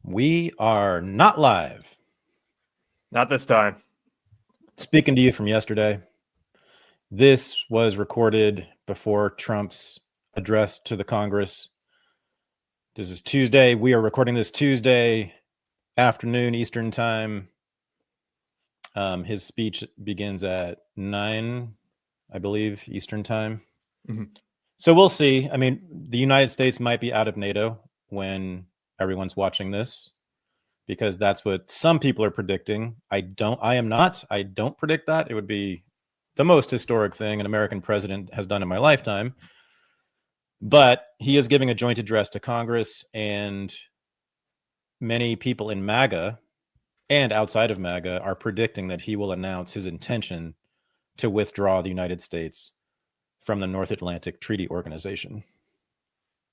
We are not live. Not this time. Speaking to you from yesterday. This was recorded before Trump's address to the Congress. This is Tuesday. We are recording this Tuesday afternoon Eastern time. His speech begins at 9, I believe, Eastern time. Mm-hmm. So we'll see. I mean, the United States might be out of NATO when everyone's watching this, because that's what some people are predicting. I am not. I don't predict that. It would be the most historic thing an American president has done in my lifetime. But he is giving a joint address to Congress, and many people in MAGA and outside of MAGA are predicting that he will announce his intention to withdraw the United States from the North Atlantic Treaty Organization.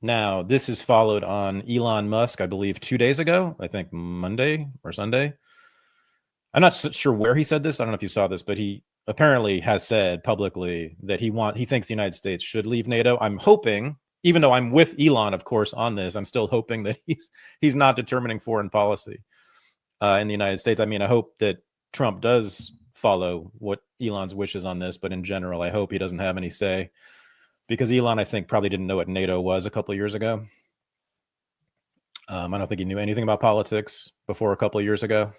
Now, this is followed on Elon Musk, I believe 2 days ago, I think Monday or Sunday. I'm not sure where he said this. I don't know if you saw this, but he apparently has said publicly that he thinks the United States should leave NATO. I'm hoping, even though I'm with Elon, of course, on this, I'm still hoping that he's not determining foreign policy in the United States. I mean, I hope that Trump does follow what Elon's wishes on this, but in general, I hope he doesn't have any say. Because Elon, I think, probably didn't know what NATO was a couple of years ago. I don't think he knew anything about politics before a couple of years ago,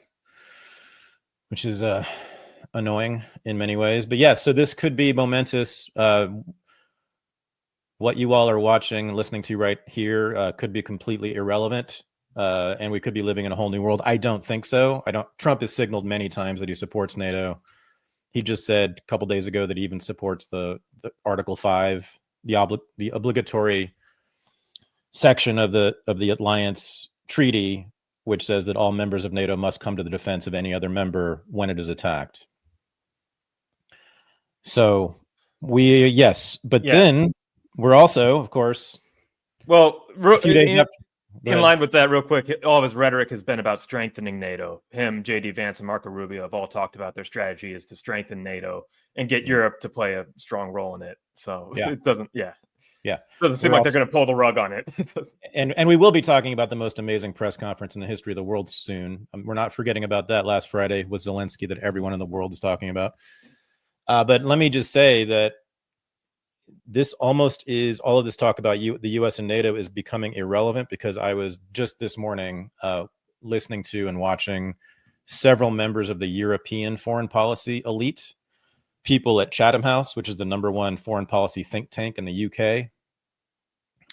which is annoying in many ways. But yeah, so this could be momentous. What you all are watching and listening to right here could be completely irrelevant, and we could be living in a whole new world. I don't think so. Trump has signaled many times that he supports NATO. He just said a couple days ago that he even supports the Article 5, the obligatory section of the Alliance Treaty, which says that all members of NATO must come to the defense of any other member when it is attacked. So then we're also, of course, a few days after. In line with that, real quick, all of his rhetoric has been about strengthening NATO. Him, J.D. Vance, and Marco Rubio have all talked about their strategy is to strengthen NATO and get Europe to play a strong role in it. So it doesn't seem like they're going to pull the rug on it. And we will be talking about the most amazing press conference in the history of the world soon. We're not forgetting about that last Friday with Zelenskyy that everyone in the world is talking about. But let me just say that this almost is all of this talk about the U.S. and NATO is becoming irrelevant, because I was just this morning listening to and watching several members of the European foreign policy elite, people at Chatham House, which is the #1 foreign policy think tank in the UK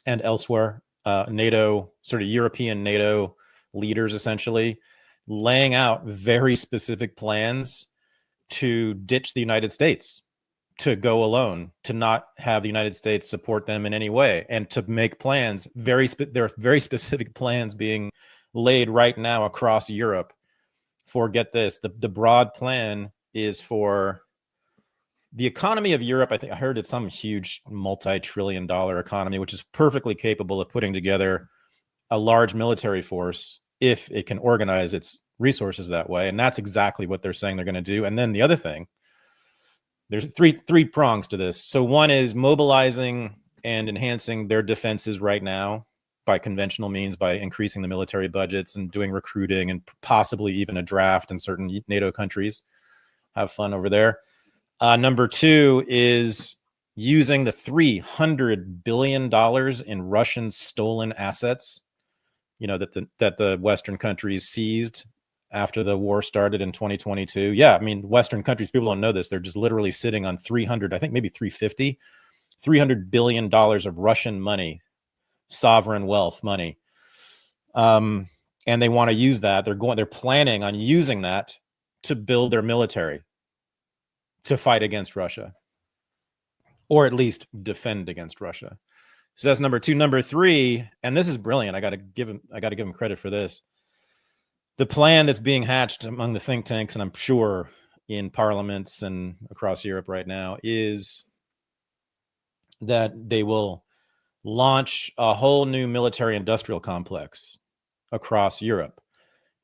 and elsewhere, NATO, sort of European NATO leaders, essentially laying out very specific plans to ditch the United States, to go alone, to not have the United States support them in any way, and to make plans. There are very specific plans being laid right now across Europe for, get this, the broad plan is for the economy of Europe. I think I heard it's some huge multi-trillion-dollar economy, which is perfectly capable of putting together a large military force if it can organize its resources that way. And that's exactly what they're saying they're going to do. And then the other thing, there's three prongs to this. So one is mobilizing and enhancing their defenses right now by conventional means, by increasing the military budgets and doing recruiting and possibly even a draft in certain NATO countries. Have fun over there. Number two is using the $300 billion in Russian stolen assets, that the Western countries seized after the war started in 2022. Yeah, I mean, Western countries, people don't know this. They're just literally sitting on 300, I think maybe $350 billion of Russian money, sovereign wealth money. And they want to use that. They're planning on using that to build their military to fight against Russia, or at least defend against Russia. So that's number two. Number three, and this is brilliant. I got to give him credit for this. The plan that's being hatched among the think tanks, and I'm sure in parliaments and across Europe right now, is that they will launch a whole new military industrial complex across Europe.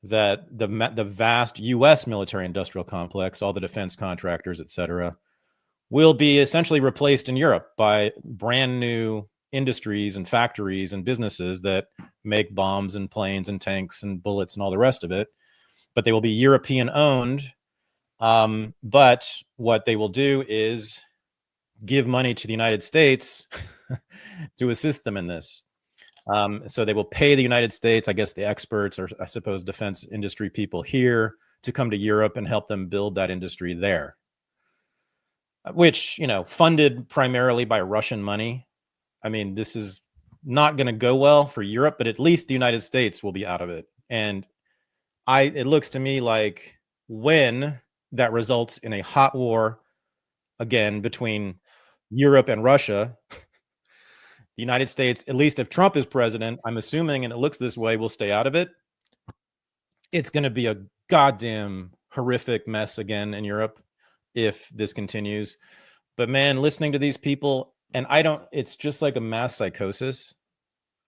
That the vast U.S. military industrial complex, all the defense contractors, et cetera, will be essentially replaced in Europe by brand new industries and factories and businesses that make bombs and planes and tanks and bullets and all the rest of it, but they will be European owned. But what they will do is give money to the United States to assist them in this. So they will pay the United States, I guess the experts, or I suppose defense industry people here, to come to Europe and help them build that industry there, which, funded primarily by Russian money. I mean, this is not going to go well for Europe, but at least the United States will be out of it. And it looks to me like when that results in a hot war again between Europe and Russia, the United States, at least if Trump is president, I'm assuming, and it looks this way, will stay out of it. It's going to be a goddamn horrific mess again in Europe if this continues. But man, listening to these people, and it's just like a mass psychosis.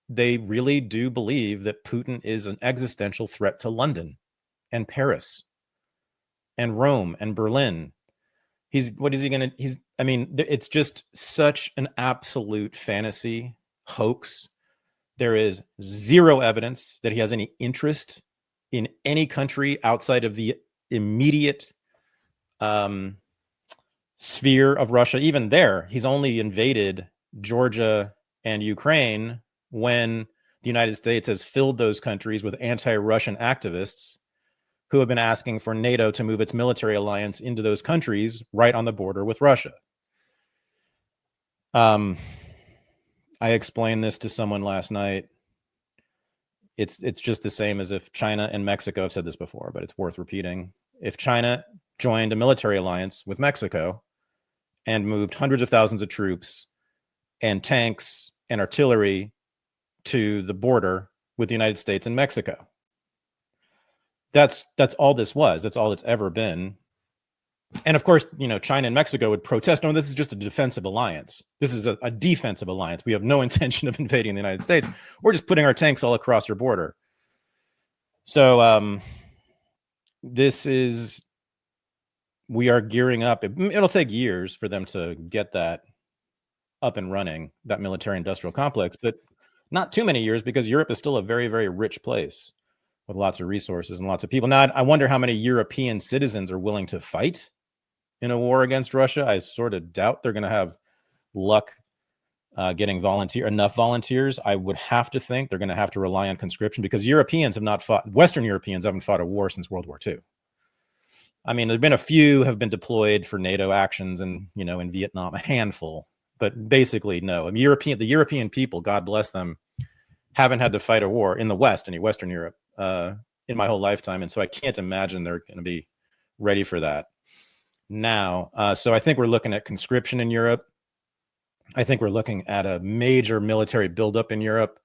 They really do believe that Putin is an existential threat to London and Paris and Rome and Berlin. It's just such an absolute fantasy hoax. There is zero evidence that he has any interest in any country outside of the immediate sphere of Russia. Even there, he's only invaded Georgia and Ukraine when the United States has filled those countries with anti-Russian activists who have been asking for NATO to move its military alliance into those countries right on the border with Russia. I explained this to someone last night. It's just the same as if China and Mexico, I've said this before, but it's worth repeating. If China joined a military alliance with Mexico and moved hundreds of thousands of troops and tanks and artillery to the border with the United States and Mexico, that's all this was. That's all it's ever been. And of course, China and Mexico would protest. No, this is just a defensive alliance. This is a defensive alliance. We have no intention of invading the United States. We're just putting our tanks all across your border. So we are gearing up. It'll take years for them to get that up and running, that military industrial complex, but not too many years, because Europe is still a very, very rich place with lots of resources and lots of people. Now, I wonder how many European citizens are willing to fight in a war against Russia. I sort of doubt they're going to have luck getting enough volunteers. I would have to think they're going to have to rely on conscription, because Western Europeans haven't fought a war since World War II. I mean, there've been a few have been deployed for NATO actions and, in Vietnam, a handful, but basically no. I mean, the European people, God bless them, haven't had to fight a war in the West, Western Europe, in my whole lifetime. And so I can't imagine they're going to be ready for that now. So I think we're looking at conscription in Europe. I think we're looking at a major military buildup in Europe.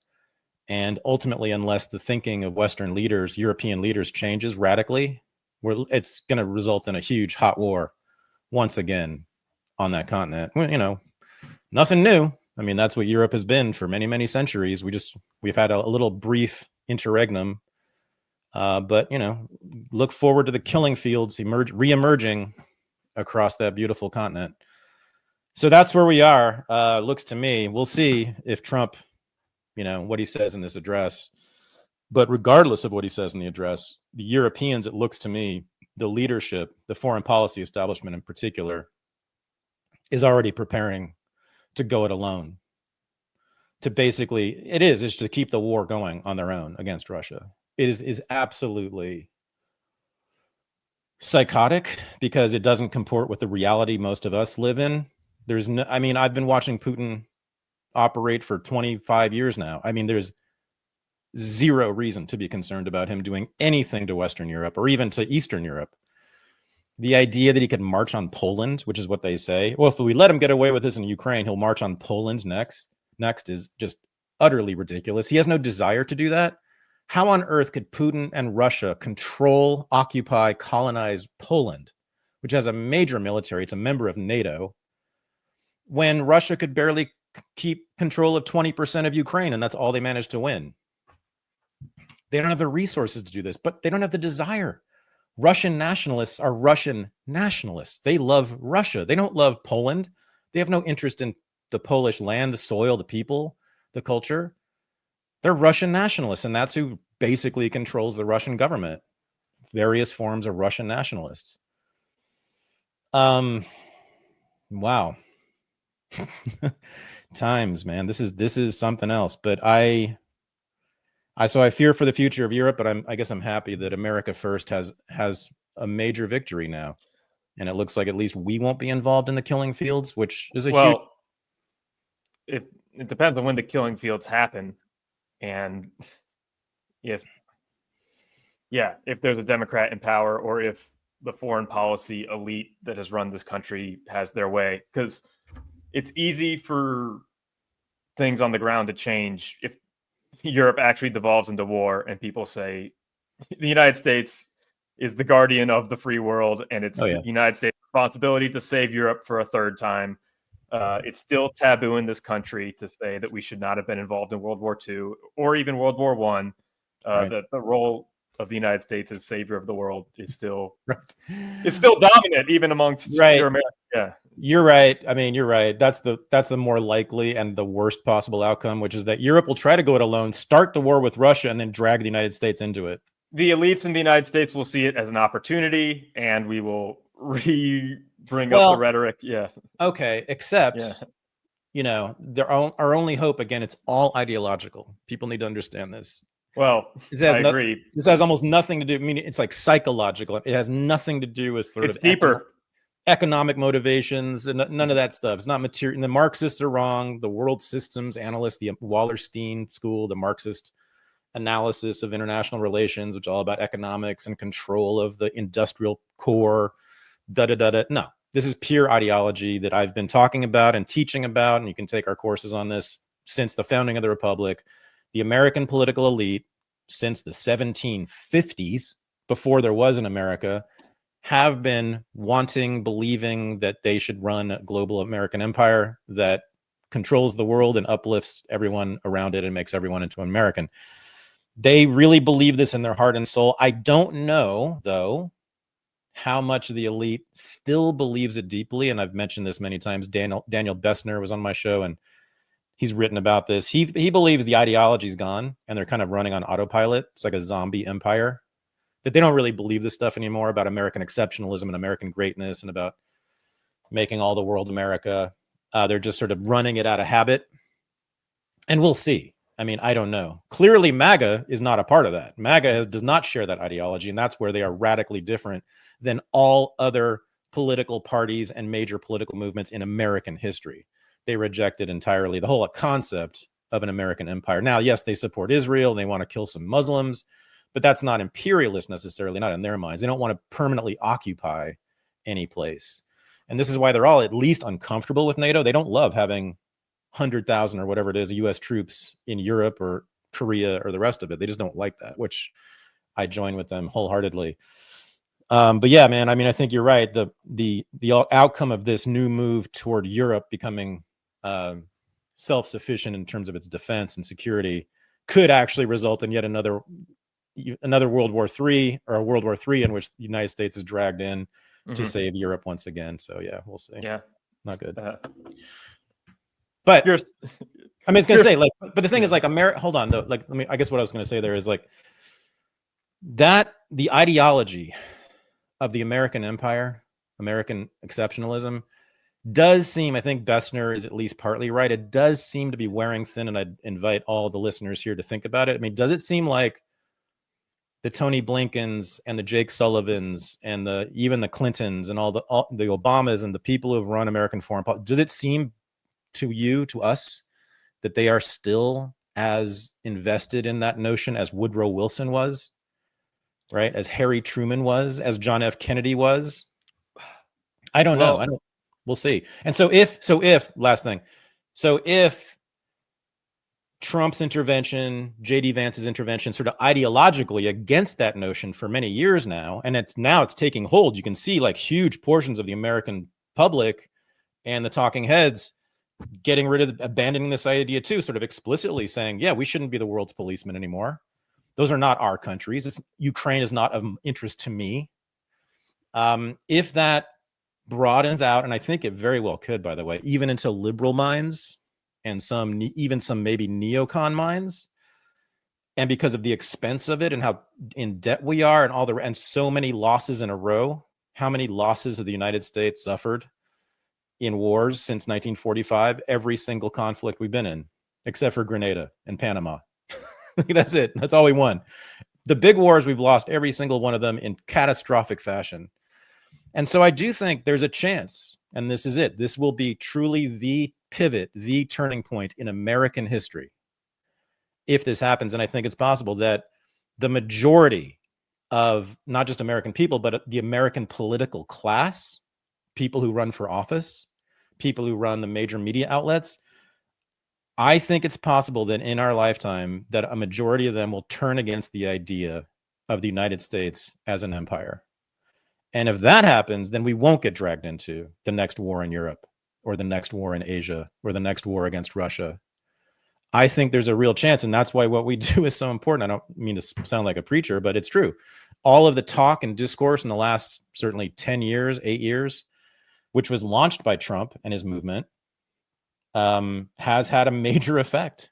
And ultimately, unless the thinking of Western leaders, European leaders, changes radically, it's going to result in a huge hot war once again on that continent. Well, nothing new. I mean, that's what Europe has been for many, many centuries. We've had a little brief interregnum, but look forward to the killing fields reemerging across that beautiful continent. So that's where we are. Looks to me. We'll see if Trump, what he says in this address. But regardless of what he says in the address, the Europeans, it looks to me, the leadership, the foreign policy establishment in particular, is already preparing to go it alone. It's to keep the war going on their own against Russia. It is absolutely psychotic, because it doesn't comport with the reality most of us live in. I've been watching Putin operate for 25 years now. I mean, there's zero reason to be concerned about him doing anything to Western Europe or even to Eastern Europe. The idea that he could march on Poland, which is what they say, well, if we let him get away with this in Ukraine, he'll march on Poland next, is just utterly ridiculous. He has no desire to do that. How on earth could Putin and Russia control, occupy, colonize Poland, which has a major military? It's a member of NATO, when Russia could barely keep control of 20% of Ukraine, and that's all they managed to win. They don't have the resources to do this, but they don't have the desire. Russian nationalists are Russian nationalists. They love Russia. They don't love Poland. They have no interest in the Polish land, the soil, the people, the culture. They're Russian nationalists, and that's who basically controls the Russian government. Various forms of Russian nationalists. Wow. Times, man. This is something else. But I fear for the future of Europe, but I guess I'm happy that America First has a major victory now. And it looks like at least we won't be involved in the killing fields, which is a huge... It depends on when the killing fields happen. And if there's a Democrat in power, or if the foreign policy elite that has run this country has their way, because it's easy for things on the ground to change if Europe actually devolves into war and people say the United States is the guardian of the free world and it's the United States' responsibility to save Europe for a third time. It's still taboo in this country to say that we should not have been involved in World War II or even World War I. That the role of the United States as savior of the world is still it's still dominant even amongst America. Yeah, you're right. I mean, you're right. That's the more likely and the worst possible outcome, which is that Europe will try to go it alone, start the war with Russia, and then drag the United States into it. The elites in the United States will see it as an opportunity, and we will bring up the rhetoric. Yeah. Okay. Except, our only hope, again, it's all ideological. People need to understand this. Well, I agree. This has almost nothing to do. I mean, it's like psychological. It has nothing to do with sort of deeper economic motivations and none of that stuff. It's not material. And the Marxists are wrong. The world systems analysts, the Wallerstein school, the Marxist analysis of international relations, which is all about economics and control of the industrial core, No, this is pure ideology that I've been talking about and teaching about, and you can take our courses on this since the founding of the Republic. The American political elite, since the 1750s, before there was an America, have been believing that they should run a global American empire that controls the world and uplifts everyone around it and makes everyone into an American. They really believe this in their heart and soul. I don't know, though, how much of the elite still believes it deeply. And I've mentioned this many times. Daniel Bessner was on my show, and he's written about this. He believes the ideology's gone, and they're kind of running on autopilot. It's like a zombie empire. That they don't really believe this stuff anymore about American exceptionalism and American greatness and about making all the world America. They're just sort of running it out of habit. And we'll see. I mean, I don't know. Clearly, MAGA is not a part of that. MAGA does not share that ideology, and that's where they are radically different than all other political parties and major political movements in American history. They rejected entirely the whole concept of an American empire. Now, yes, they support Israel, and they want to kill some Muslims, but that's not imperialist necessarily, not in their minds. They don't want to permanently occupy any place. And this is why they're all at least uncomfortable with NATO. They don't love having 100,000 or whatever it is, US troops in Europe or Korea or the rest of it. They just don't like that, which I join with them wholeheartedly. But yeah, man, I mean, I think you're right. The outcome of this new move toward Europe becoming self-sufficient in terms of its defense and security could actually result in yet another World War III, or a World War III in which the United States is dragged in to save Europe once again. So yeah, we'll see. Yeah, not good. But I mean, it's gonna say but the thing is hold on though. I guess what I was gonna say there is that the ideology of the American empire, American exceptionalism, does seem, I think Bessner is at least partly right. It does seem to be wearing thin, and I'd invite all the listeners here to think about it. I mean, does it seem like the Tony Blinkens and the Jake Sullivans and even the Clintons and all the Obamas and the people who have run American foreign policy, does it seem to us, that they are still as invested in that notion as Woodrow Wilson was, right? As Harry Truman was, as John F. Kennedy was? I don't know. We'll see. And so if Trump's intervention, J.D. Vance's intervention, sort of ideologically against that notion for many years now, and it's taking hold. You can see huge portions of the American public and the talking heads abandoning this idea too, sort of explicitly saying, yeah, we shouldn't be the world's policemen anymore. Those are not our countries. Ukraine is not of interest to me. If that broadens out, and I think it very well could, by the way, even into liberal minds and even some maybe neocon minds, and because of the expense of it and how in debt we are and so many losses in a row, how many losses have the United States suffered in wars since 1945? Every single conflict we've been in, except for Grenada and Panama. That's it. That's all we won. The big wars, we've lost every single one of them in catastrophic fashion. And so I do think there's a chance, and this is it. This will be truly the pivot, the turning point in American history. If this happens, and I think it's possible that the majority of not just American people, but the American political class, people who run for office, people who run the major media outlets, I think it's possible that in our lifetime that a majority of them will turn against the idea of the United States as an empire. And if that happens, then we won't get dragged into the next war in Europe or the next war in Asia or the next war against Russia. I think there's a real chance, and that's why what we do is so important. I don't mean to sound like a preacher, but it's true. All of the talk and discourse in the last certainly 10 years, 8 years, which was launched by Trump and his movement, has had a major effect,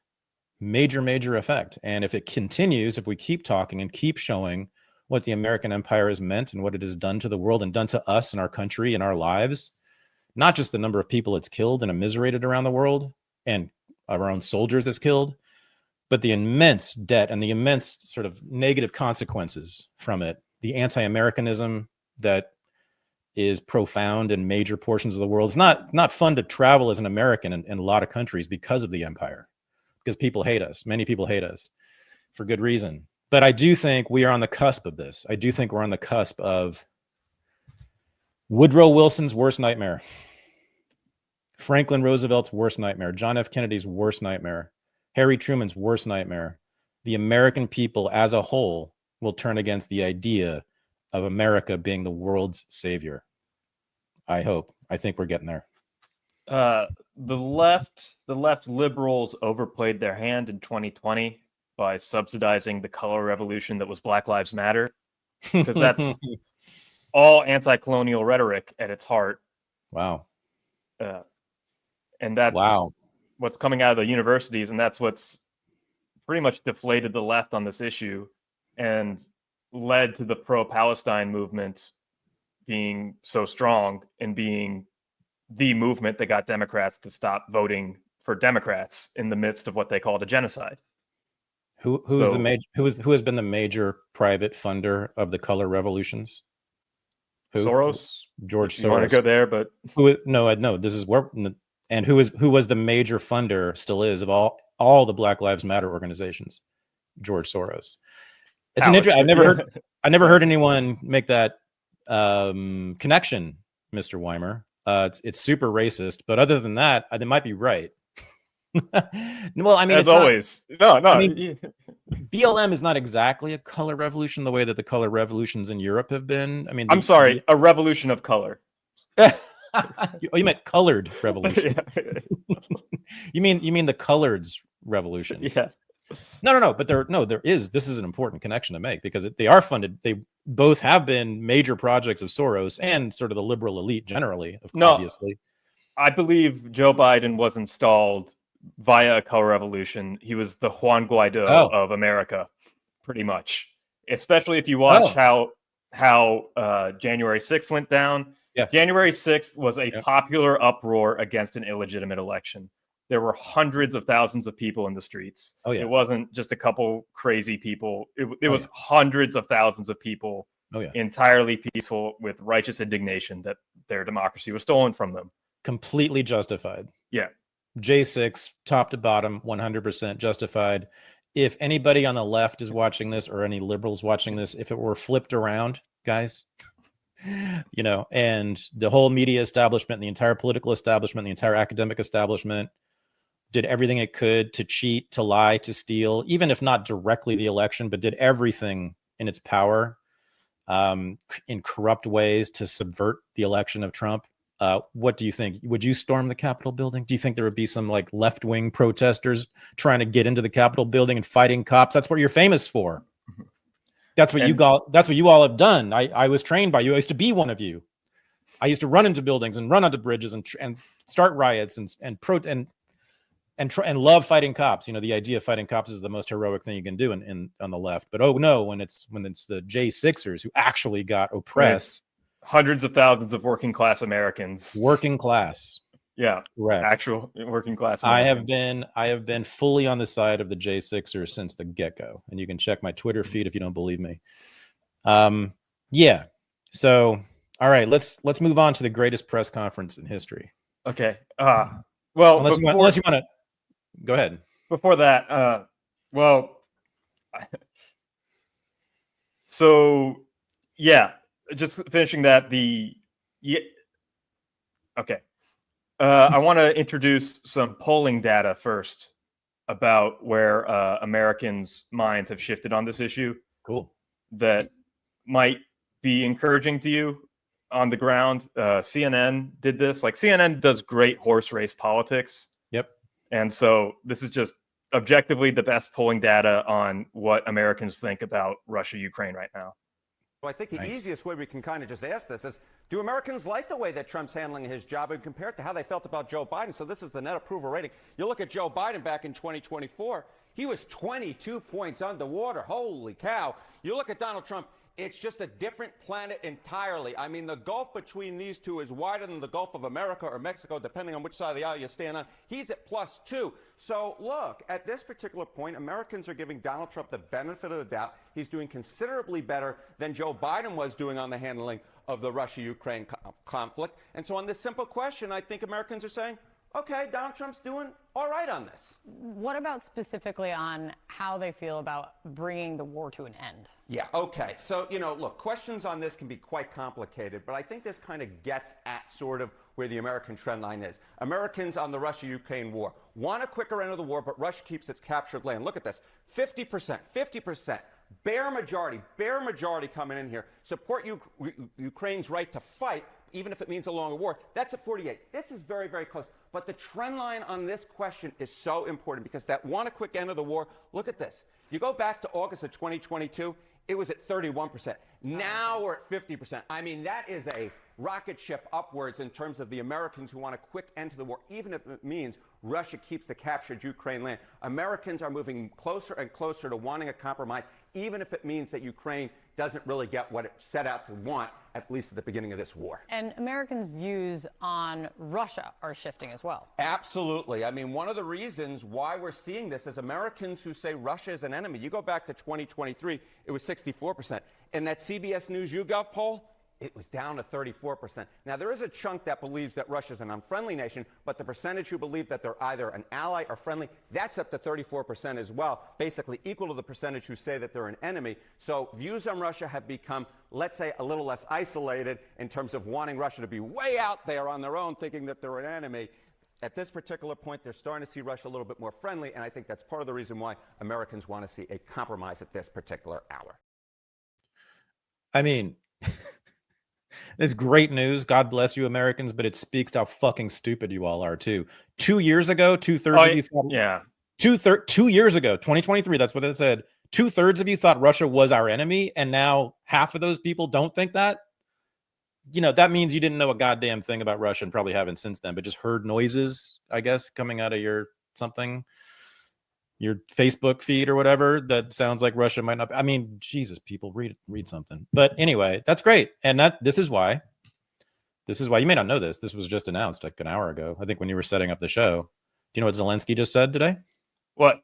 major effect. And if it continues, if we keep talking and keep showing what the American empire has meant and what it has done to the world and done to us and our country and our lives, not just the number of people it's killed and immiserated around the world and our own soldiers it's killed, but the immense debt and the immense sort of negative consequences from it, the anti-Americanism that is profound in major portions of the world. It's not fun to travel as an American in a lot of countries because of the empire, because people hate us. Many people hate us for good reason. But I do think we are on the cusp of this. I do think we're on the cusp of Woodrow Wilson's worst nightmare, Franklin Roosevelt's worst nightmare, John F. Kennedy's worst nightmare, Harry Truman's worst nightmare. The American people as a whole will turn against the idea of America being the world's savior. I hope. I think we're getting there. The left liberals overplayed their hand in 2020 by subsidizing the color revolution that was Black Lives Matter, because that's all anti-colonial rhetoric at its heart. Wow. And that's what's coming out of the universities, and that's what's pretty much deflated the left on this issue and led to the pro-Palestine movement being so strong and being the movement that got Democrats to stop voting for Democrats in the midst of what they called a genocide. Who has been the major private funder of the color revolutions? Soros. George Soros. You want to go there, but no. This is where, and who was the major funder, still is, of all the Black Lives Matter organizations? George Soros. It's an interesting. I never heard anyone make that connection, Mr. Weimer. It's super racist, but other than that, they might be right. Well, I mean, as always, no. I mean, BLM is not exactly a color revolution the way that the color revolutions in Europe have been. I mean, I'm sorry, a revolution of color. You meant colored revolution. You mean the coloreds revolution? Yeah. No. But there is. This is an important connection to make because they are funded. They both have been major projects of Soros and sort of the liberal elite generally. Obviously, I believe Joe Biden was installed via a color revolution. He was the Juan Guaido of America, pretty much. Especially if you watch how January 6th went down. Yeah. January 6th was a popular uproar against an illegitimate election. There were hundreds of thousands of people in the streets. Oh, yeah. It wasn't just a couple crazy people. It was hundreds of thousands of people, entirely peaceful, with righteous indignation that their democracy was stolen from them. Completely justified. Yeah. J6, top to bottom, 100% justified. If anybody on the left is watching this or any liberals watching this, if it were flipped around, guys, and the whole media establishment, the entire political establishment, the entire academic establishment did everything it could to cheat, to lie, to steal, even if not directly the election, but did everything in its power in corrupt ways to subvert the election of Trump. What do you think? Would you storm the Capitol building? Do you think there would be some like left-wing protesters trying to get into the Capitol building and fighting cops? That's what you're famous for. That's what you all have done. I was trained by you. I used to be one of you. I used to run into buildings and run onto bridges and start riots and and love fighting cops. You know, the idea of fighting cops is the most heroic thing you can do on the left. But oh no, when it's the J6ers who actually got oppressed, hundreds of thousands of working class Americans. Working class. Yeah. Correct. Actual working class Americans. I have been fully on the side of the J6ers since the get-go. And you can check my Twitter feed if you don't believe me. Yeah. So all right, let's move on to the greatest press conference in history. Okay. Well, unless you want to go ahead. Before that, so yeah, just finishing that. Okay. I want to introduce some polling data first about where Americans' minds have shifted on this issue. Cool. That might be encouraging to you on the ground. CNN did this. Like, CNN does great horse race politics. Yep. And so this is just objectively the best polling data on what Americans think about Russia, Ukraine right now. Well, I think the easiest way we can kind of just ask this is, do Americans like the way that Trump's handling his job and compare it to how they felt about Joe Biden? So this is the net approval rating. You look at Joe Biden back in 2024, he was 22 points underwater. Holy cow. You look at Donald Trump, it's just a different planet entirely. I mean, the gulf between these two is wider than the Gulf of America or Mexico, depending on which side of the aisle you stand on. He's at +2. So look, at this particular point, Americans are giving Donald Trump the benefit of the doubt. He's doing considerably better than Joe Biden was doing on the handling of the Russia-Ukraine conflict. And so on this simple question, I think Americans are saying, okay, Donald Trump's doing all right on this. What about specifically on how they feel about bringing the war to an end? Yeah, okay. So, you know, look, questions on this can be quite complicated, but I think this kind of gets at sort of where the American trend line is. Americans on the Russia-Ukraine war want a quicker end of the war, but Russia keeps its captured land. Look at this, 50%, bare majority coming in here, support Ukraine's right to fight, even if it means a longer war. That's at 48. This is very, very close. But the trend line on this question is so important because that want a quick end of the war, look at this. You go back to August of 2022, it was at 31%. Now we're at 50%. I mean, that is a rocket ship upwards in terms of the Americans who want a quick end to the war, even if it means Russia keeps the captured Ukraine land. Americans are moving closer and closer to wanting a compromise, even if it means that Ukraine doesn't really get what it set out to want, at least at the beginning of this war. And Americans' views on Russia are shifting as well. Absolutely. I mean, one of the reasons why we're seeing this is Americans who say Russia is an enemy. You go back to 2023, it was 64%. In that CBS News YouGov poll, it was down to 34%. Now, there is a chunk that believes that Russia is an unfriendly nation, but the percentage who believe that they're either an ally or friendly, that's up to 34% as well, basically equal to the percentage who say that they're an enemy. So views on Russia have become, let's say, a little less isolated in terms of wanting Russia to be way out there on their own, thinking that they're an enemy. At this particular point, they're starting to see Russia a little bit more friendly, and I think that's part of the reason why Americans want to see a compromise at this particular hour. I mean... It's great news. God bless you, Americans, but it speaks to how fucking stupid you all are, too. 2 years ago, two-thirds of you thought... Yeah. 2 years ago, 2023, that's what it said. 2/3 of you thought Russia was our enemy, and now half of those people don't think that? You know, that means you didn't know a goddamn thing about Russia and probably haven't since then, but just heard noises, I guess, coming out of your something, your Facebook feed or whatever, that sounds like Russia might not. I mean, Jesus, people, read something. But anyway, that's great. And this is why you may not know this. This was just announced like an hour ago, I think, when you were setting up the show. Do you know what Zelenskyy just said today? What?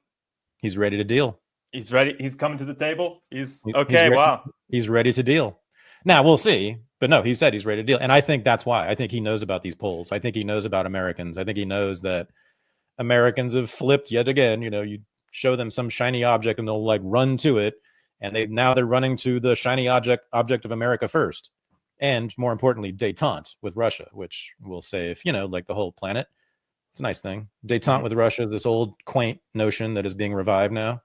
He's ready to deal. He's ready. He's coming to the table. He's okay. Wow. He's ready to deal. Now we'll see. But no, he said he's ready to deal. And I think that's why. I think he knows about these polls. I think he knows about Americans. I think he knows that Americans have flipped yet again. You know, you show them some shiny object and they'll like run to it. And they're running to the shiny object of America first. And more importantly, détente with Russia, which will save, you know, like the whole planet. It's a nice thing. Détente with Russia is this old quaint notion that is being revived now.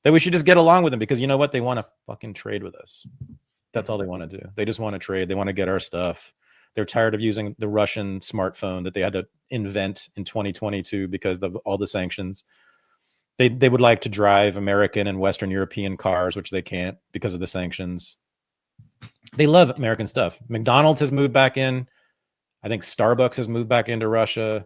That we should just get along with them because you know what? They want to fucking trade with us. That's all they want to do. They just want to trade. They want to get our stuff. They're tired of using the Russian smartphone that they had to invent in 2022 because of all the sanctions. They would like to drive American and Western European cars, which they can't because of the sanctions. They love American stuff. McDonald's has moved back in. I think Starbucks has moved back into Russia.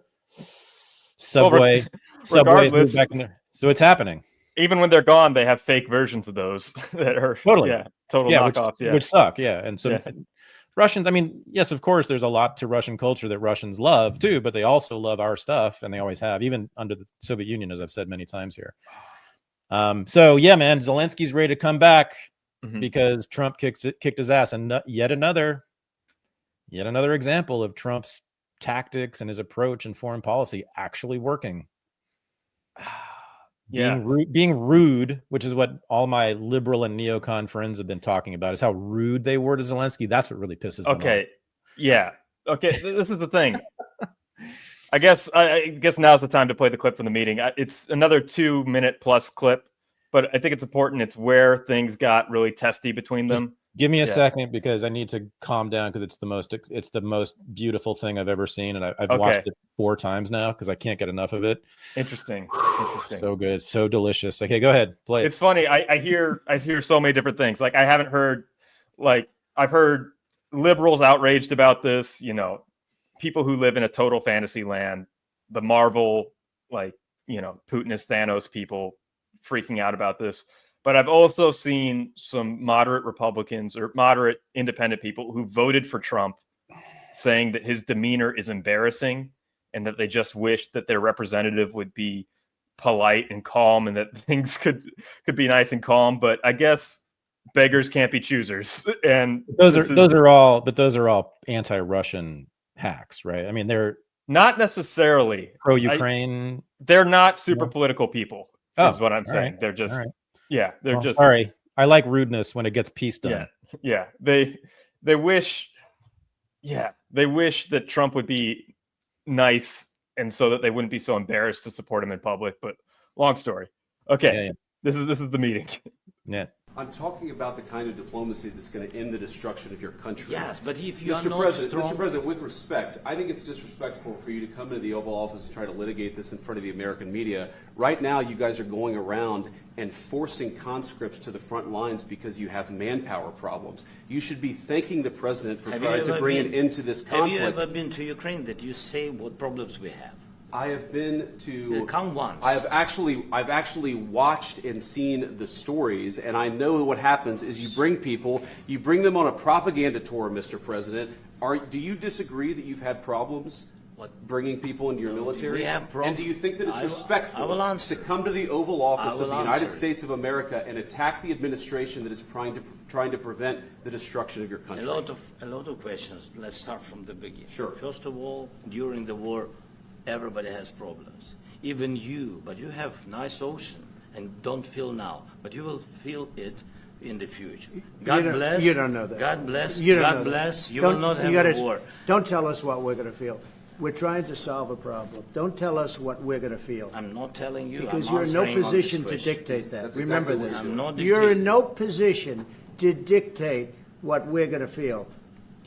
Subway is moved back in there. So it's happening. Even when they're gone, they have fake versions of those that are totally total knockoffs. Which suck. Yeah. And so Russians, I mean, yes, of course, there's a lot to Russian culture that Russians love too, but they also love our stuff, and they always have, even under the Soviet Union, as I've said many times here. So yeah, man, Zelensky's ready to come back because Trump kicked his ass, and yet another example of Trump's tactics and his approach in foreign policy actually working. Being rude, which is what all my liberal and neocon friends have been talking about, is how rude they were to Zelensky. That's what really pisses them off. Yeah. Okay. This is the thing. I guess now's the time to play the clip from the meeting. It's another 2-minute plus clip, but I think it's important. It's where things got really testy between them. Give me a second, because I need to calm down, because it's the most beautiful thing I've ever seen, and I've watched it 4 times now because I can't get enough of it. Interesting. So good, so delicious. Okay, go ahead, play it. It's funny. I hear so many different things. Like, I've heard liberals outraged about this. You know, people who live in a total fantasy land, the Marvel, Putin is Thanos people freaking out about this. But I've also seen some moderate Republicans or moderate independent people who voted for Trump saying that his demeanor is embarrassing, and that they just wish that their representative would be polite and calm, and that things could be nice and calm. But I guess beggars can't be choosers. And those are all anti-Russian hacks, right? I mean, they're not necessarily pro-Ukraine. They're not super political people, is what I'm saying. Right. They're just... Right. Yeah, they're just sorry. I like rudeness when it gets peace done. Yeah. They wish that Trump would be nice, and so that they wouldn't be so embarrassed to support him in public. But long story. Okay, This is the meeting. Yeah. I'm talking about the kind of diplomacy that's going to end the destruction of your country. Yes, but if you are Mr. not President, strong... Mr. President, with respect, I think it's disrespectful for you to come into the Oval Office and try to litigate this in front of the American media. Right now, you guys are going around and forcing conscripts to the front lines because you have manpower problems. You should be thanking the President for trying to bring an end to this conflict. Have you ever been to Ukraine that you say what problems we have? I have been to... Come once. I've actually watched and seen the stories, and I know what happens is you bring them on a propaganda tour, Mr. President. Do you disagree that you've had problems bringing people into your military? We have problems. And do you think that it's respectful to come to the Oval Office of the United States of America and attack the administration that is trying to prevent the destruction of your country? A lot of questions. Let's start from the beginning. Sure. First of all, during the war, everybody has problems. Even you, but you have nice ocean and don't feel now, but you will feel it in the future. God bless. You don't know that. God bless. You don't God know bless. That. You will not have a war. Don't tell us what we're going to feel. We're trying to solve a problem. Don't tell us what we're going to feel. I'm not telling you. Because you're in no position to dictate that. Remember this. I'm not dictating. You're in no position to dictate what we're going to feel.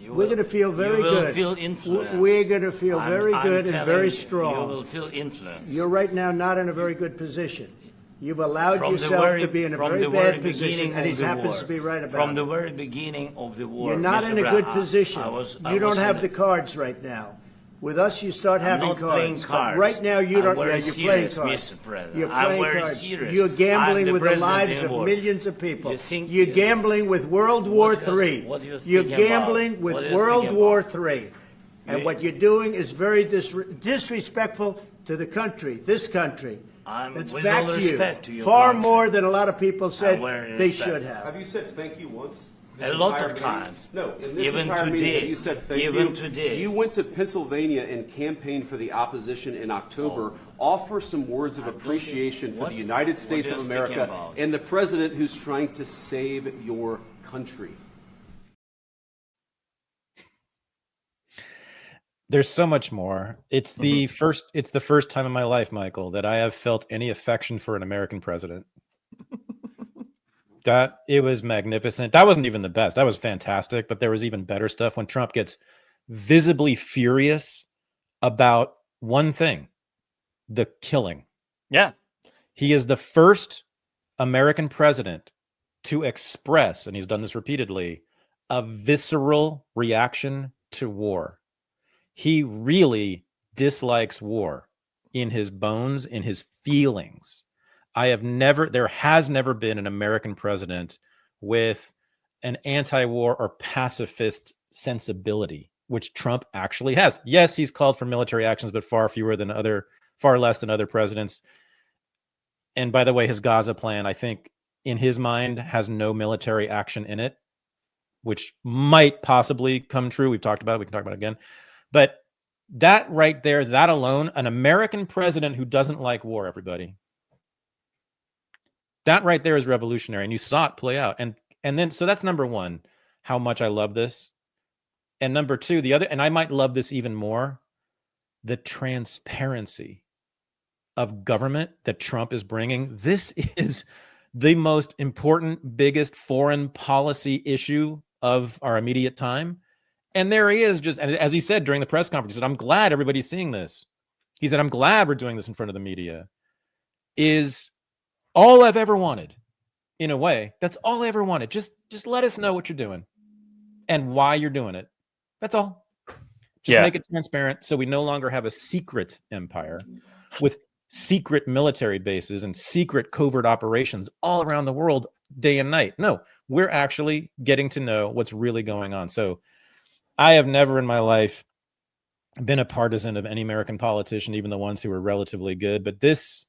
We're going to feel very good. You will feel influence. We're going to feel very good and very strong. You will feel influence. You're right now not in a very good position. You've allowed yourself to be in a very bad position, and he happens to be right about it. From the very beginning of the war. You're not in a good position. You don't have the cards right now. With us, you start having cards. But right now, you don't. Yeah, you're playing cards. You're playing cards. You're gambling with the lives of millions of people. You're gambling with World War III. You're gambling with World War III. And what you're doing is very disrespectful to the country, this country. That's back to you. Far more than a lot of people said they should have. Have you said thank you once? A lot of times. No, in this even entire today. meeting, you said thank even you. Today. You went to Pennsylvania and campaigned for the opposition in October. Offer some words of appreciation for the United States of America and the president who's trying to save your country. There's so much more. It's the first time in my life, Michael, that I have felt any affection for an American president. That it was magnificent. That wasn't even the best. That was fantastic, but there was even better stuff when Trump gets visibly furious about one thing, the killing. Yeah. He is the first American president to express, and he's done this repeatedly, a visceral reaction to war. He really dislikes war. in his bones, in his feelings. There has never been an American president with an anti-war or pacifist sensibility, which Trump actually has. Yes, he's called for military actions, but far less than other presidents. And by the way, his Gaza plan, I think in his mind has no military action in it, which might possibly come true. We've talked about it. We can talk about it again. But that right there, that alone, an American president who doesn't like war, everybody, that right there is revolutionary. And you saw it play out. And then, so that's number one, how much I love this. And number two, and I might love this even more, the transparency of government that Trump is bringing. This is the most important, biggest foreign policy issue of our immediate time. And there he is, just, and as he said during the press conference, he said, I'm glad everybody's seeing this. He said, I'm glad we're doing this in front of the media. Is all I've ever wanted. In a way, that's all I ever wanted. Just let us know what you're doing and why you're doing it. That's all. Just make it transparent so we no longer have a secret empire with secret military bases and secret covert operations all around the world day and night. No, we're actually getting to know what's really going on. So I have never in my life been a partisan of any American politician, even the ones who are relatively good. But this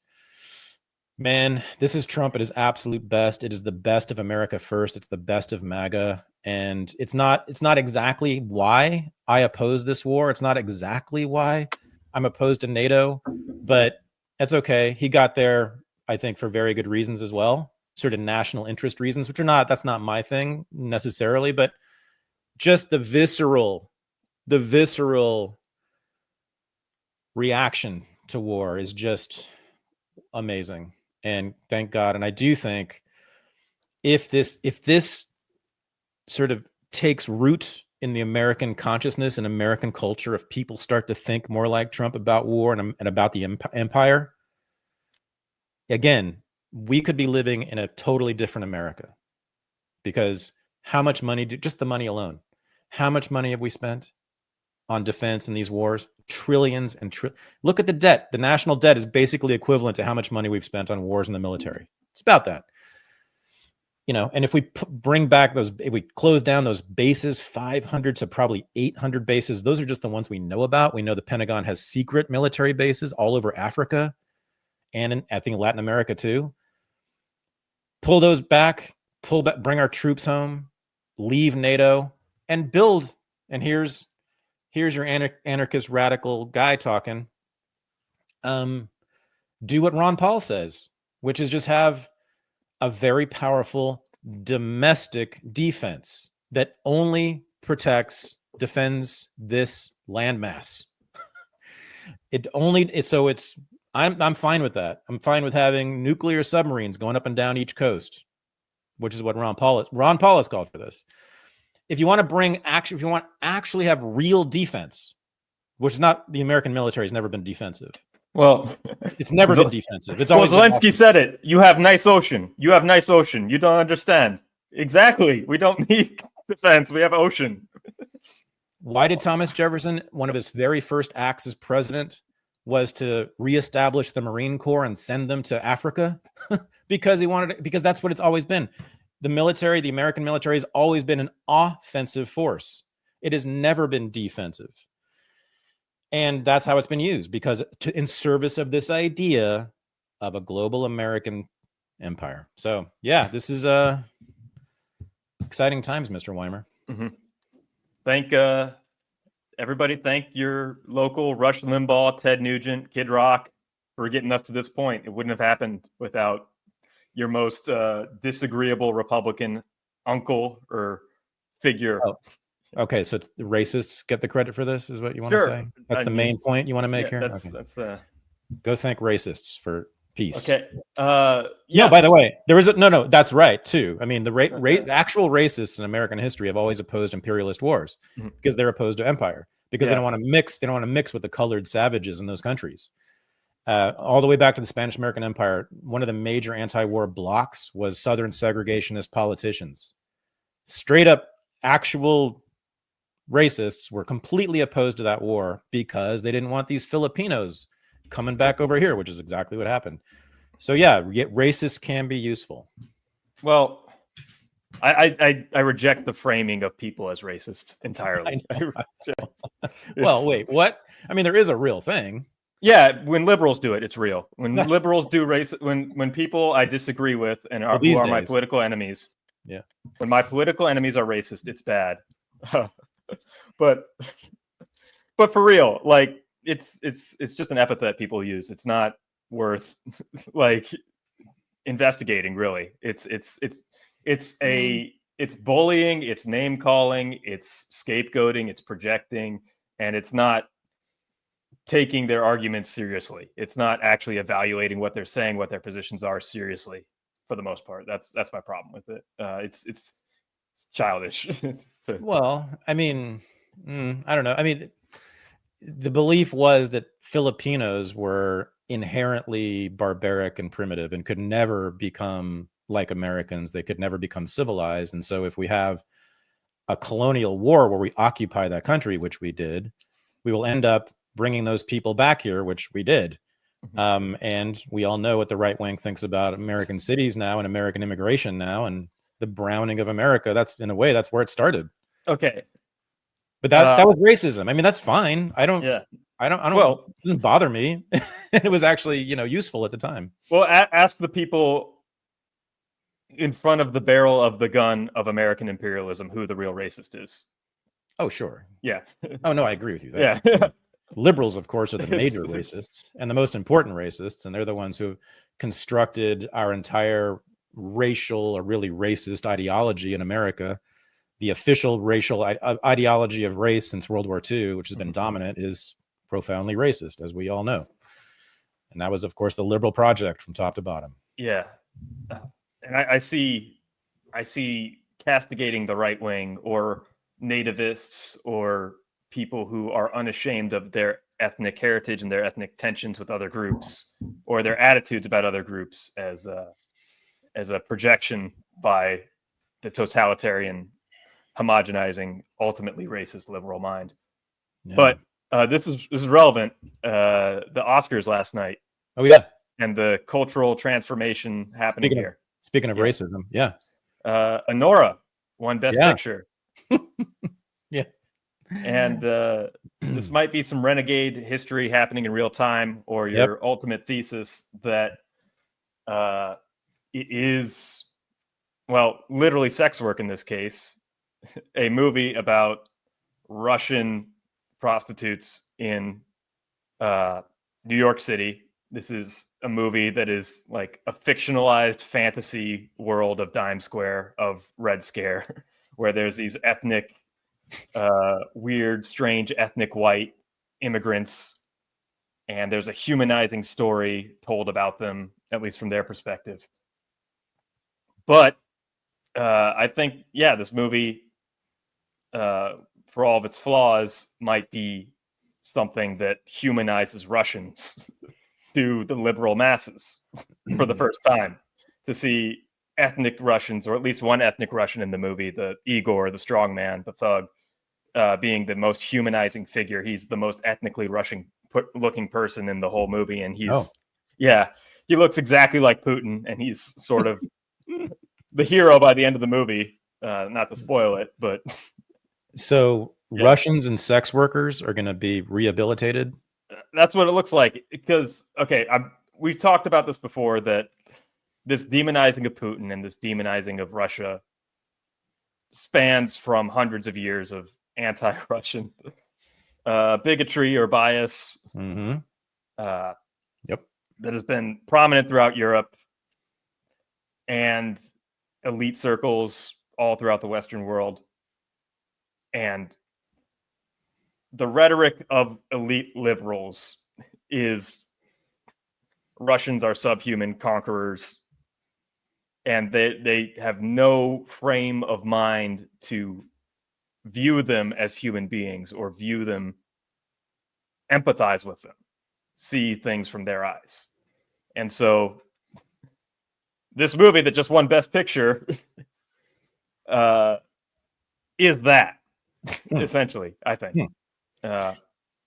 is Trump at his absolute best. It is the best of America first. It's the best of MAGA. And it's not exactly why I oppose this war. It's not exactly why I'm opposed to NATO, but that's okay. He got there, I think, for very good reasons as well. Sort of national interest reasons, that's not my thing necessarily, but just the visceral reaction to war is just amazing. And thank God. And I do think if this sort of takes root in the American consciousness and American culture, if people start to think more like Trump about war and about the empire, again, we could be living in a totally different America. Because how much money, just the money alone, how much money have we spent on defense in these wars? Trillions and look at the debt. The national debt is basically equivalent to how much money we've spent on wars in the military. It's about that. And if we bring back if we close down those bases, 500 to probably 800 bases, those are just the ones we know about. We know the Pentagon has secret military bases all over Africa and I think Latin America too. Pull those back, bring our troops home, leave NATO and build. And here's your anarchist radical guy talking. Do what Ron Paul says, which is just have a very powerful domestic defense that only defends this landmass. I'm fine with that. I'm fine with having nuclear submarines going up and down each coast, which is what Ron Paul has called for this. If you want to if you want to actually have real defense, which is not, the American military has never been defensive. Well, it's never been defensive. It's always Zelenskyy said it. You have nice ocean. You don't understand. Exactly. We don't need defense. We have ocean. Why did Thomas Jefferson, one of his very first acts as president, was to reestablish the Marine Corps and send them to Africa? because that's what it's always been. The American military has always been an offensive force. It has never been defensive. And that's how it's been used, because in service of this idea of a global American empire. So yeah, this is exciting times, Mr. Weimer. Mm-hmm. Thank everybody. Thank your local Rush Limbaugh, Ted Nugent, Kid Rock for getting us to this point. It wouldn't have happened without your most disagreeable Republican uncle or figure. Oh. Okay, so it's the racists get the credit for this, is what you want to say? That's the main point you want to make here? That's Go thank racists for peace. Okay. No, by the way, there is no, that's right too. I mean, the actual racists in American history have always opposed imperialist wars because they're opposed to empire, because they don't want to mix with the colored savages in those countries. All the way back to the Spanish American Empire, one of the major anti-war blocks was Southern segregationist politicians. Straight up actual racists were completely opposed to that war because they didn't want these Filipinos coming back over here, which is exactly what happened. So yeah, racist can be useful. Well, I reject the framing of people as racist entirely. Well, wait, what? I mean, there is a real thing. Yeah, when liberals do it, it's real. When liberals do race, when people I disagree with and who are my political enemies, yeah, when my political enemies are racist, it's bad. But for real, like it's just an epithet people use. It's not worth like investigating. Really, it's bullying, it's name calling, it's scapegoating, it's projecting, and it's not taking their arguments seriously. It's not actually evaluating what they're saying, what their positions are seriously. For the most part, that's my problem with it. It's childish. Well, I mean, I don't know. I mean, the belief was that Filipinos were inherently barbaric and primitive and could never become like Americans. They could never become civilized. And so if we have a colonial war where we occupy that country, which we did, we will end up bringing those people back here, which we did. And we all know what the right wing thinks about American cities now and American immigration now and the browning of America. That's, in a way, that's where it started. Okay. But that was racism. I mean, that's fine. I don't, well, it doesn't bother me. It was actually, useful at the time. Well, ask the people in front of the barrel of the gun of American imperialism who the real racist is. Oh, sure. Yeah. Oh, no, I agree with you. Yeah. Liberals, of course, are the major racists and the most important racists, and they're the ones who have constructed our entire racial or really racist ideology in America. The official racial ideology of race since World War II, which has been dominant, is profoundly racist, as we all know. And that was, of course, the liberal project from top to bottom. Yeah. And I see castigating the right wing or nativists or people who are unashamed of their ethnic heritage and their ethnic tensions with other groups or their attitudes about other groups as a projection by the totalitarian, homogenizing, ultimately racist liberal mind. Yeah. But this is relevant. The Oscars last night. Oh yeah. And the cultural transformation happening here. Speaking of racism, yeah. Anora won Best Picture. Yeah. And this might be some renegade history happening in real time, or your ultimate thesis that it is, well, literally sex work in this case, a movie about Russian prostitutes in New York City. This is a movie that is like a fictionalized fantasy world of Dime Square, of Red Scare, where there's these ethnic, weird, strange ethnic white immigrants, and there's a humanizing story told about them, at least from their perspective. But I think, this movie, for all of its flaws, might be something that humanizes Russians to the liberal masses for the first time. To see ethnic Russians, or at least one ethnic Russian in the movie, the Igor, the strongman, the thug, being the most humanizing figure. He's the most ethnically Russian looking person in the whole movie. And he looks exactly like Putin, and he's sort of the hero by the end of the movie. Not to spoil it, but... So Russians and sex workers are going to be rehabilitated? That's what it looks like. Because, we've talked about this before, that this demonizing of Putin and this demonizing of Russia spans from hundreds of years of anti-Russian bigotry or bias that has been prominent throughout Europe and elite circles all throughout the Western world. And the rhetoric of elite liberals is Russians are subhuman conquerors, and they have no frame of mind to view them as human beings or view them, empathize with them, see things from their eyes. And so this movie that just won Best Picture is that, essentially, I think.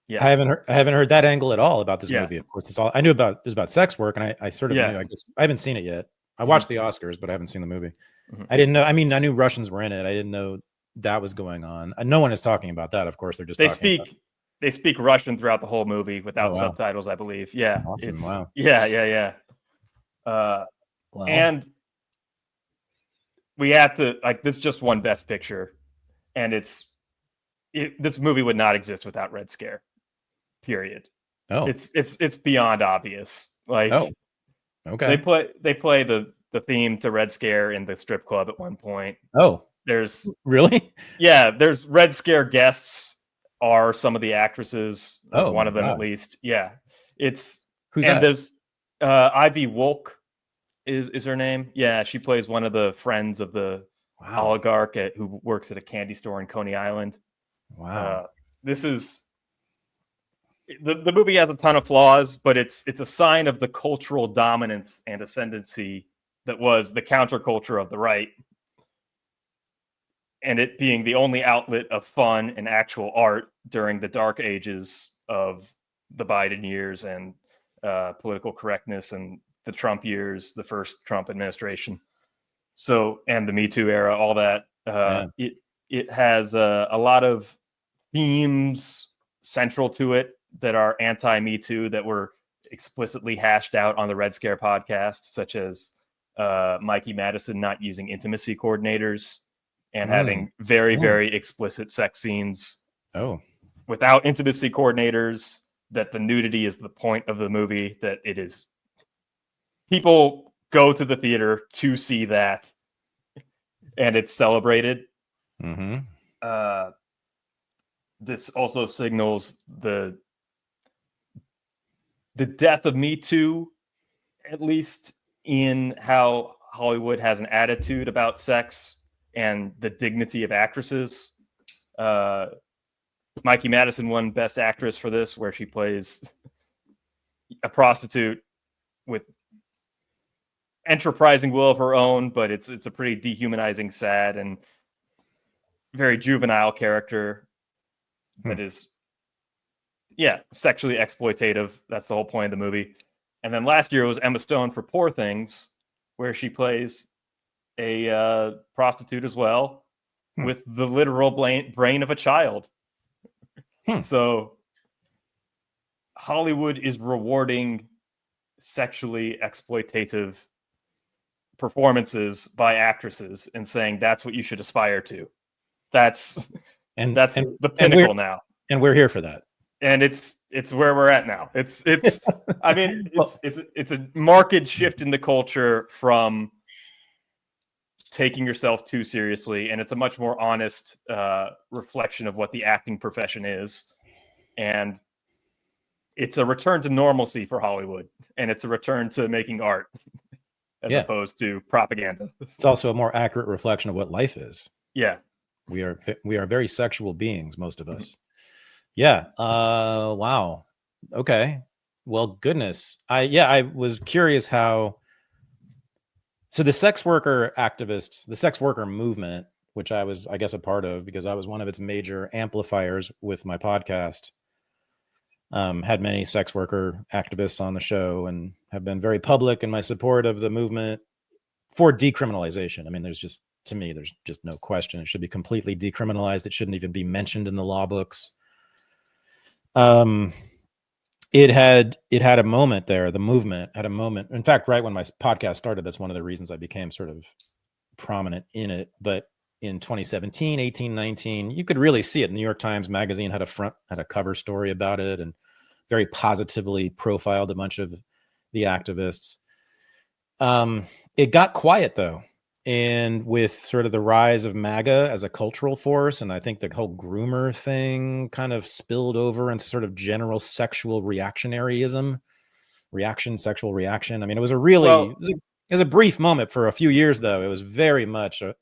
Yeah, I haven't heard that angle at all about this movie. Of course, I knew it was about sex work, and I sort of knew. I guess I haven't seen it yet. I watched the Oscars, but I haven't seen the movie. I didn't know. I mean, I knew Russians were in it. I didn't know that was going on. No one is talking about that. Of course, they're just they speak Russian throughout the whole movie without subtitles, I believe. Yeah, awesome. Wow. Yeah. And we have to this just won Best Picture, and this movie would not exist without Red Scare. Period. Oh, it's beyond obvious. Okay. They play the theme to Red Scare in the strip club at one point. Oh, there's really? Yeah, there's Red Scare guests are some of the actresses. Oh, one of them at least. Yeah, who's that? There's Ivy Wolk is her name. Yeah, she plays one of the friends of the oligarch who works at a candy store in Coney Island. Wow. This is the movie has a ton of flaws, but it's a sign of the cultural dominance and ascendancy that was the counterculture of the right, and it being the only outlet of fun and actual art during the dark ages of the Biden years and political correctness and the Trump years, the first Trump administration. So, and the Me Too era, all that. It has a lot of themes central to it that are anti-Me Too that were explicitly hashed out on the Red Scare podcast, such as Mikey Madison not using intimacy coordinators and having very explicit sex scenes. Without intimacy coordinators, that the nudity is the point of the movie, that it is. People go to the theater to see that, and it's celebrated. This also signals the death of Me Too, at least in how Hollywood has an attitude about sex and the dignity of actresses. Mikey Madison won Best Actress for this, where she plays a prostitute with enterprising will of her own, but it's a pretty dehumanizing, sad, and very juvenile character that is, sexually exploitative. That's the whole point of the movie. And then last year was Emma Stone for Poor Things, where she plays a prostitute as well, with the literal brain of a child. So Hollywood is rewarding sexually exploitative performances by actresses and saying that's what you should aspire to. That's the pinnacle now. And we're here for that. And it's where we're at now. It's I mean, it's a marked shift in the culture from taking yourself too seriously, and it's a much more honest reflection of what the acting profession is. And it's a return to normalcy for Hollywood, and it's a return to making art as opposed to propaganda. It's also a more accurate reflection of what life is. Yeah. We are very sexual beings, most of us. Yeah. Wow. Okay. Well, goodness. I was curious how. So the sex worker activists, the sex worker movement, which I was, I guess, a part of because I was one of its major amplifiers with my podcast, had many sex worker activists on the show and have been very public in my support of the movement for decriminalization. I mean, there's just no question. It should be completely decriminalized. It shouldn't even be mentioned in the law books. It had a moment there. The movement had a moment. In fact, right when my podcast started, that's one of the reasons I became sort of prominent in it. But in 2017, 18, 19, you could really see it. New York Times Magazine had a cover story about it and very positively profiled a bunch of the activists. It got quiet though. And with sort of the rise of MAGA as a cultural force, and I think the whole groomer thing kind of spilled over into sort of general sexual reactionaryism, sexual reaction. I mean, it was it was a brief moment for a few years, though. It was very much a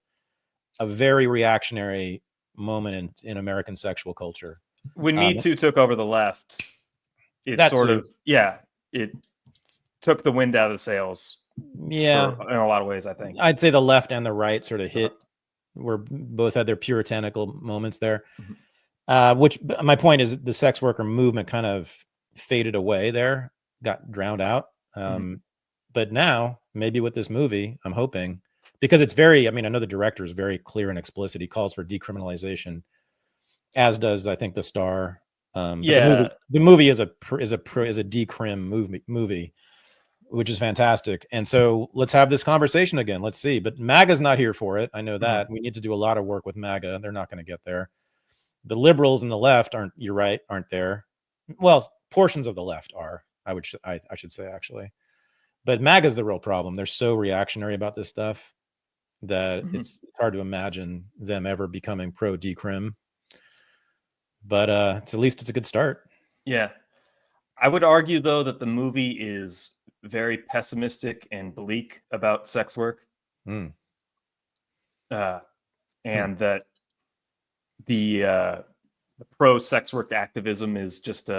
very reactionary moment in American sexual culture. When Me Too took over the left, it took the wind out of the sails. Yeah, in a lot of ways, I think I'd say the left and the right sort of both had their puritanical moments there. Which my point is the sex worker movement kind of faded away there, got drowned out. But now maybe with this movie, I'm hoping, because it's very, I mean, I know the director is very clear and explicit. He calls for decriminalization, as does, I think, the star. The movie is a decrim movie, which is fantastic. And so let's have this conversation again. Let's see. But MAGA's not here for it. I know that. We need to do a lot of work with MAGA. They're not going to get there. The liberals and the left aren't there. Well, portions of the left are, I should say, actually. But MAGA's the real problem. They're so reactionary about this stuff that it's hard to imagine them ever becoming pro-decrim. But at least it's a good start. Yeah. I would argue, though, that the movie is very pessimistic and bleak about sex work. And that the pro-sex work activism is just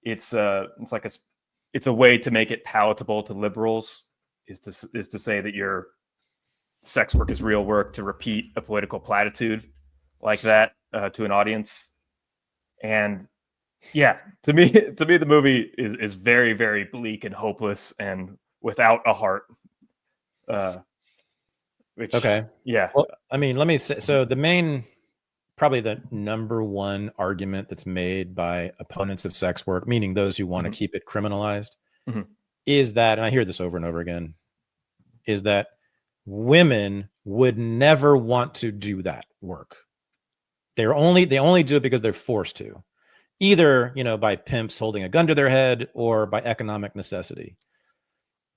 it's a way to make it palatable to liberals, is to say that your sex work is real work, to repeat a political platitude like that to an audience. And yeah, to me the movie is very, very bleak and hopeless and without a heart. Okay. Yeah. Well, I mean, let me say, so probably the number one argument that's made by opponents of sex work, meaning those who want to keep it criminalized, is that, and I hear this over and over again, is that women would never want to do that work. They only do it because they're forced to, either, by pimps holding a gun to their head or by economic necessity.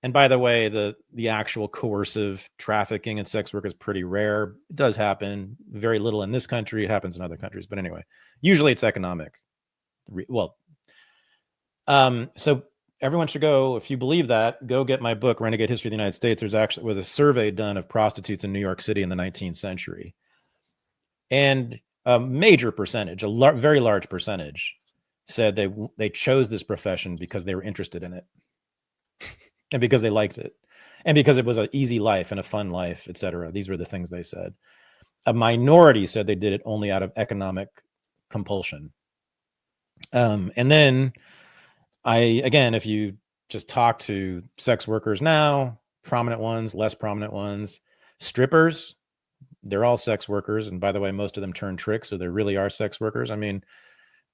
And by the way, the actual coercive trafficking and sex work is pretty rare. It does happen, very little in this country. It happens in other countries, but anyway, usually it's economic. So everyone should go, if you believe that, go get my book, Renegade History of the United States. Was a survey done of prostitutes in New York City in the 19th century. And a major percentage, very large percentage, said they chose this profession because they were interested in it. And because they liked it, and because it was an easy life and a fun life, etc. These were the things they said. A minority said they did it only out of economic compulsion. And then if you just talk to sex workers now, prominent ones, less prominent ones, strippers, they're all sex workers. And by the way, most of them turn tricks, so they really are sex workers. I mean,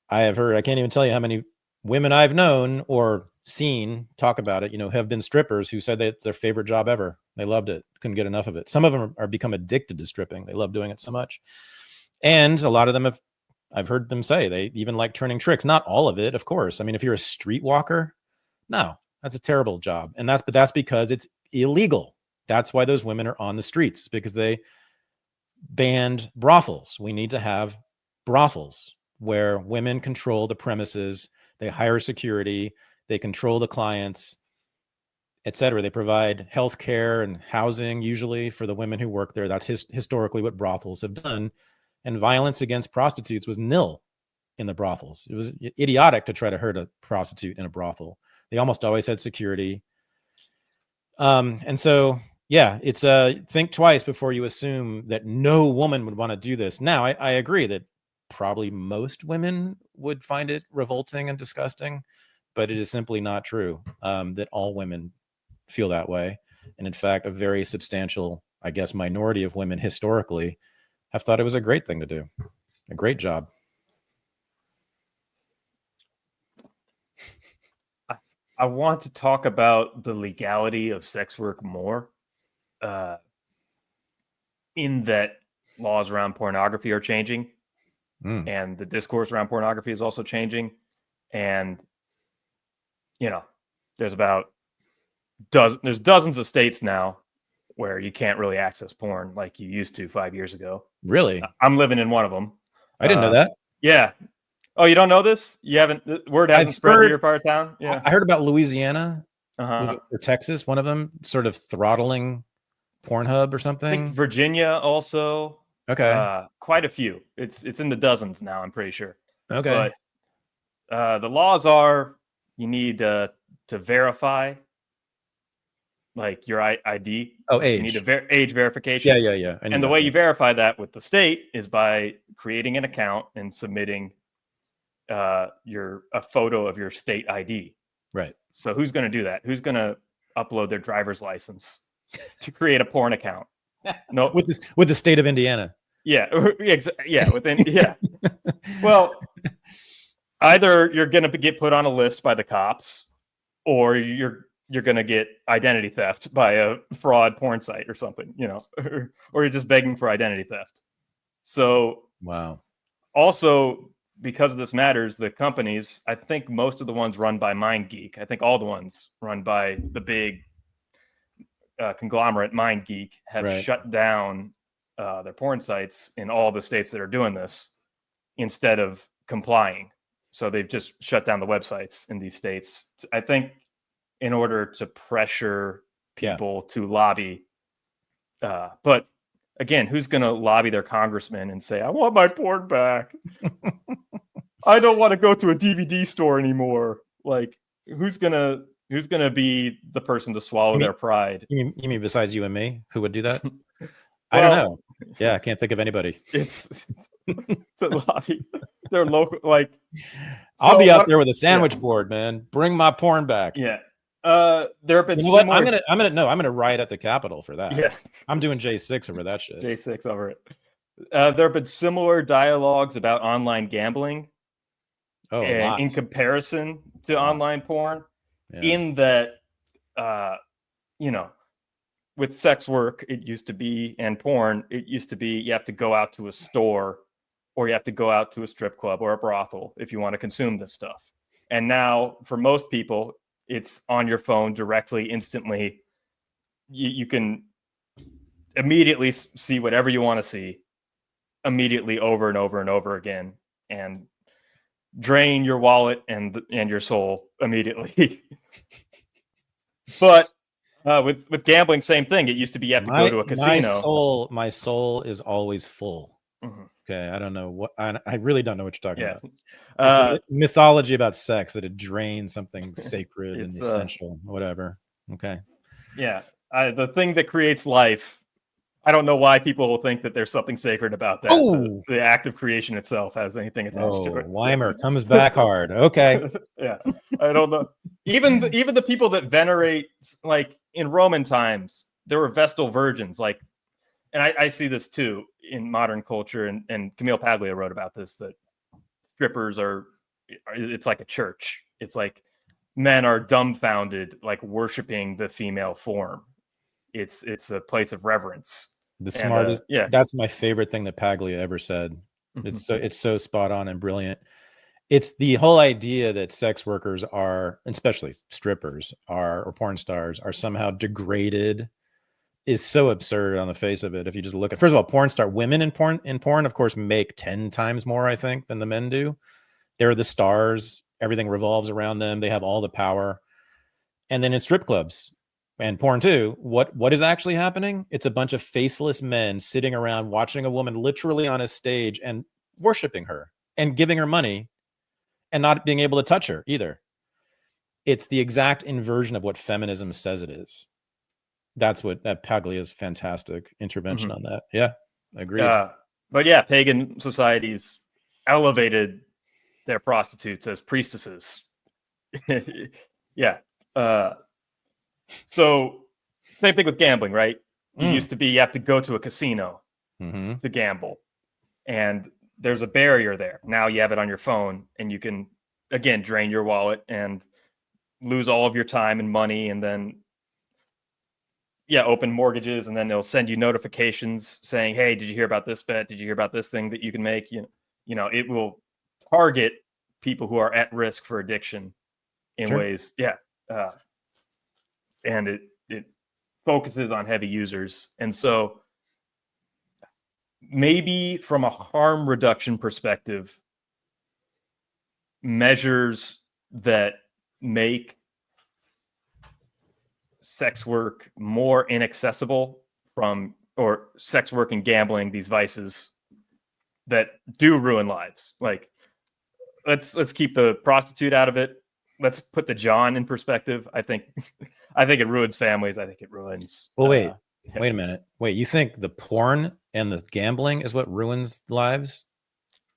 I can't even tell you how many women I've known or seen talk about it, have been strippers who said that it's their favorite job ever. They loved it, couldn't get enough of it. Some of them are become addicted to stripping. They love doing it so much. And a lot of them I've heard them say they even like turning tricks. Not all of it, of course. I mean, if you're a streetwalker, no, that's a terrible job. And that's because it's illegal. That's why those women are on the streets, because they banned brothels. We need to have brothels where women control the premises. They hire security. They control the clients, etc. They provide health care and housing, usually, for the women who work there. That's historically what brothels have done. And violence against prostitutes was nil in the brothels. It was idiotic to try to hurt a prostitute in a brothel. They almost always had security. And so, yeah, it's think twice before you assume that no woman would want to do this. Now, I agree that probably most women would find it revolting and disgusting, but it is simply not true that all women feel that way. And in fact, a very substantial, I guess, minority of women historically have thought it was a great thing to do, a great job. I want to talk about the legality of sex work more, in that laws around pornography are changing, and the discourse around pornography is also changing. And there's dozens of states now where you can't really access porn like you used to 5 years ago. Really? I'm living in one of them. I didn't know that. Yeah. Oh, you don't know this? You haven't? Word hasn't spread to your part of town? Yeah. I heard about Louisiana. Was it, or Texas? One of them sort of throttling Pornhub or something. I think Virginia also. Okay. Quite a few. It's in the dozens now, I'm pretty sure. Okay. But the laws are, you need to verify like your ID. Oh, age. You need age verification. Yeah. And the way you verify that with the state is by creating an account and submitting a photo of your state ID. Right. So who's going to do that? Who's going to upload their driver's license to create a porn account? No, with the state of Indiana. Yeah, yeah, yeah. Well, either you're going to get put on a list by the cops, or you're going to get identity theft by a fraud porn site or something, or you're just begging for identity theft. So, wow. Also, because this matters, the companies, I think most of the ones run by MindGeek, I think all the ones run by the big conglomerate MindGeek have shut down their porn sites in all the states that are doing this instead of complying. So they've just shut down the websites in these states, I think, in order to pressure people to lobby. But again, who's going to lobby their congressman and say, I want my porn back? I don't want to go to a DVD store anymore. Like, who's gonna be the person to swallow their pride? You mean besides you and me, who would do that? I don't know. Yeah, I can't think of anybody. It's the lobby. They're local. Like, I'll be out there with a sandwich board, man. Bring my porn back. Yeah. There have been. You know what? I'm gonna riot at the Capitol for that. Yeah. I'm doing J6 over that shit. J6 over it. There have been similar dialogues about online gambling. Oh, in comparison to online porn, in that, with sex work, it used to be, and porn, it used to be, you have to go out to a store, or you have to go out to a strip club or a brothel if you want to consume this stuff. And now, for most people, it's on your phone directly, instantly. You can immediately see whatever you want to see, immediately, over and over and over again, and drain your wallet and your soul immediately. But with gambling, same thing. It used to be you have to go to a casino. My soul is always full. Mm-hmm. Okay, I don't know what I really don't know what you're talking about. It's a mythology about sex that it drains something sacred and essential, whatever. Okay. Yeah, the thing that creates life. I don't know why people will think that there's something sacred about that. Oh. The act of creation itself has anything attached to it. Weimer comes back hard. Okay. Yeah, I don't know. Even the people that venerate, like in Roman times, there were Vestal virgins. Like, and I see this too in modern culture. And Camille Paglia wrote about this, that strippers it's like a church. It's like men are dumbfounded, like worshiping the female form. It's a place of reverence. The smartest, that's my favorite thing that Paglia ever said. Mm-hmm. It's so spot on and brilliant. It's the whole idea that sex workers are, especially strippers or porn stars, are somehow degraded is so absurd on the face of it. If you just look at, first of all, women in porn, of course, make 10 times more, I think, than the men do. They're the stars. Everything revolves around them. They have all the power. And then in strip clubs, and porn too, what is actually happening? It's a bunch of faceless men sitting around watching a woman literally on a stage and worshiping her and giving her money and not being able to touch her either. It's the exact inversion of what feminism says it is. That's what that Paglia's fantastic intervention on that. Yeah, I agree. But yeah, pagan societies elevated their prostitutes as priestesses. Yeah. So same thing with gambling, right? It used to be you have to go to a casino to gamble, and there's a barrier there. Now you have it on your phone, and you can, again, drain your wallet and lose all of your time and money, and then open mortgages, and then they'll send you notifications saying, hey, did you hear about this bet? Did you hear about this thing that you can make? You know, it will target people who are at risk for addiction in ways. And it focuses on heavy users. And so maybe from a harm reduction perspective, measures that make sex work more inaccessible or sex work and gambling, these vices that do ruin lives. Like, let's keep the prostitute out of it. Let's put the John in perspective. I think it ruins families. I think it ruins. Well, wait a minute. Wait, you think the porn and the gambling is what ruins lives?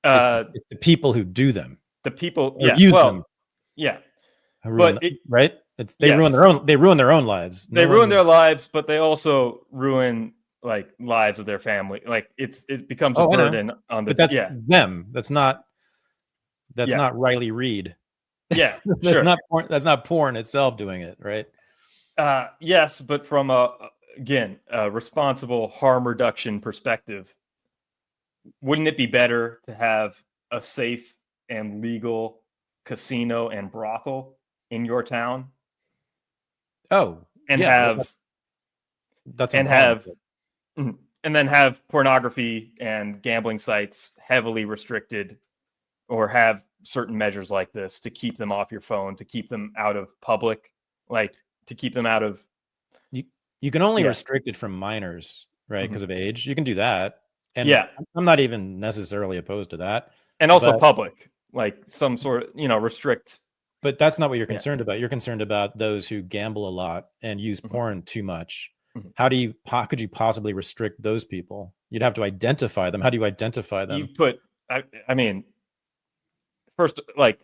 It's the people who do them. The people, use them. Yeah. Right? They ruin their own. They ruin their own lives. They ruin their lives, but they also ruin like lives of their family. Like it becomes a burden on the. But that's them. That's not Riley Reid. Yeah, that's not porn. That's not porn itself doing it, right? Yes, but from a responsible harm reduction perspective, wouldn't it be better to have a safe and legal casino and brothel in your town? Oh, and then have pornography and gambling sites heavily restricted, or have certain measures like this to keep them off your phone, to keep them out of public, like to keep them out of. You can only restrict it from minors, right? Because of age. You can do that. And I'm not even necessarily opposed to that. And also public, like some sort of, restrict. But that's not what you're concerned about. You're concerned about those who gamble a lot and use porn too much. How could you possibly restrict those people? You'd have to identify them. How do you identify them? I mean, first, like,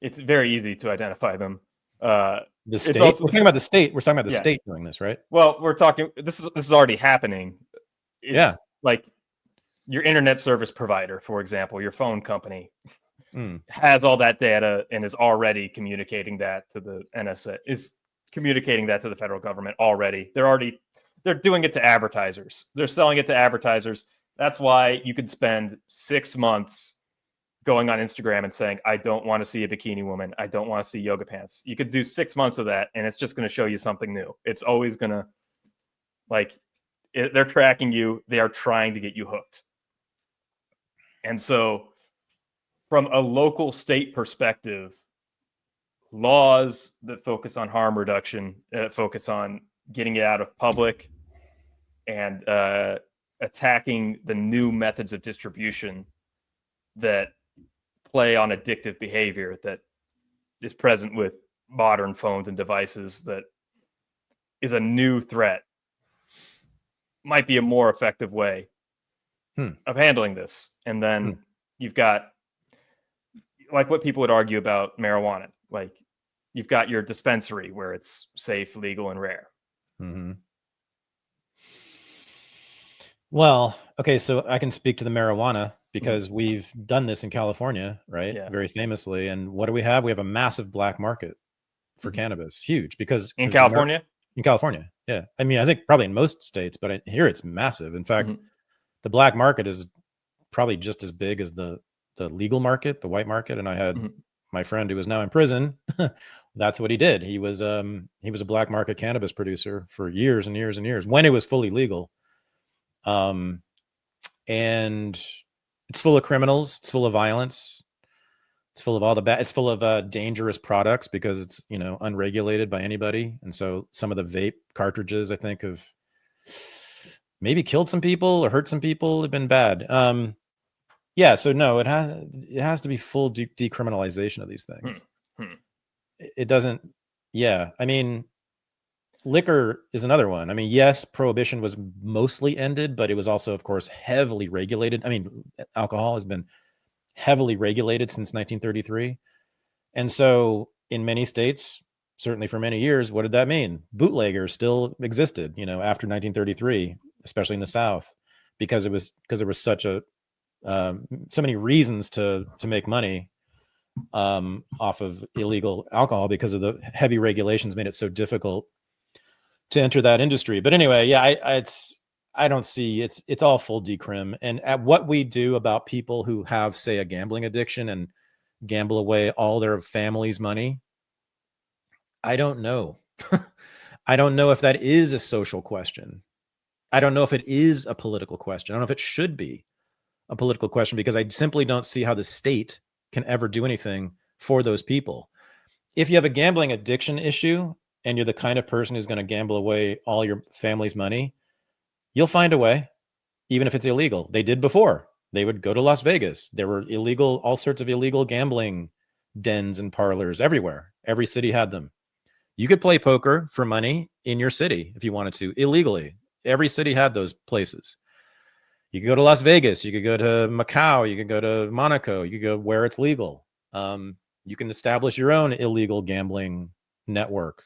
it's very easy to identify them. The state. We're talking about the state. We're talking about the state doing this, right? Well, we're talking. This is already happening. It's like your internet service provider, for example, your phone company, has all that data and is already communicating that to the NSA. Is communicating that to the federal government already. They're doing it to advertisers. They're selling it to advertisers. That's why you could spend 6 months going on Instagram and saying, I don't want to see a bikini woman. I don't want to see yoga pants. You could do 6 months of that, and it's just going to show you something new. It's always going to, they're tracking you. They are trying to get you hooked. And so from a local state perspective, laws that focus on harm reduction, focus on getting it out of public and attacking the new methods of distribution that play on addictive behavior that is present with modern phones and devices, that is a new threat, might be a more effective way of handling this. And then you've got, like what people would argue about marijuana, like you've got your dispensary where it's safe, legal, and rare. Well, okay, so I can speak to the marijuana because we've done this in California, right? Yeah. Very famously. And what do we have? We have a massive black market for cannabis, huge, because in California? In California, yeah. I mean, I think probably in most states, but here it's massive. In fact, the black market is probably just as big as the legal market, the white market. And I had my friend who is now in prison. That's what he did. He was a black market cannabis producer for years and years and years when it was fully legal. And it's full of criminals. It's full of violence. It's full of all the bad. It's full of dangerous products because it's, unregulated by anybody. And so some of the vape cartridges, I think, have maybe killed some people or hurt some people. Have been bad. So no, it has to be full decriminalization of these things. It doesn't. Yeah, I mean, liquor is another one. I mean, yes, prohibition was mostly ended, but it was also, of course, heavily regulated. I mean, alcohol has been heavily regulated since 1933. And so in many states, certainly for many years, what did that mean? Bootleggers still existed, after 1933, especially in the South, because there was such a so many reasons to make money off of illegal alcohol because of the heavy regulations made it so difficult to enter that industry. But anyway, I don't see it's all full decrim. And at what we do about people who have, say, a gambling addiction and gamble away all their family's money, I don't know. I don't know if that is a social question. I don't know if it is a political question. I don't know if it should be a political question, because I simply don't see how the state can ever do anything for those people. If you have a gambling addiction issue and you're the kind of person who's going to gamble away all your family's money, you'll find a way, even if it's illegal. They did before. They would go to Las Vegas. There were all sorts of illegal gambling dens and parlors everywhere. Every city had them. You could play poker for money in your city if you wanted to, illegally. Every city had those places. You could go to Las Vegas, you could go to Macau, you could go to Monaco, you could go where it's legal. You can establish your own illegal gambling network.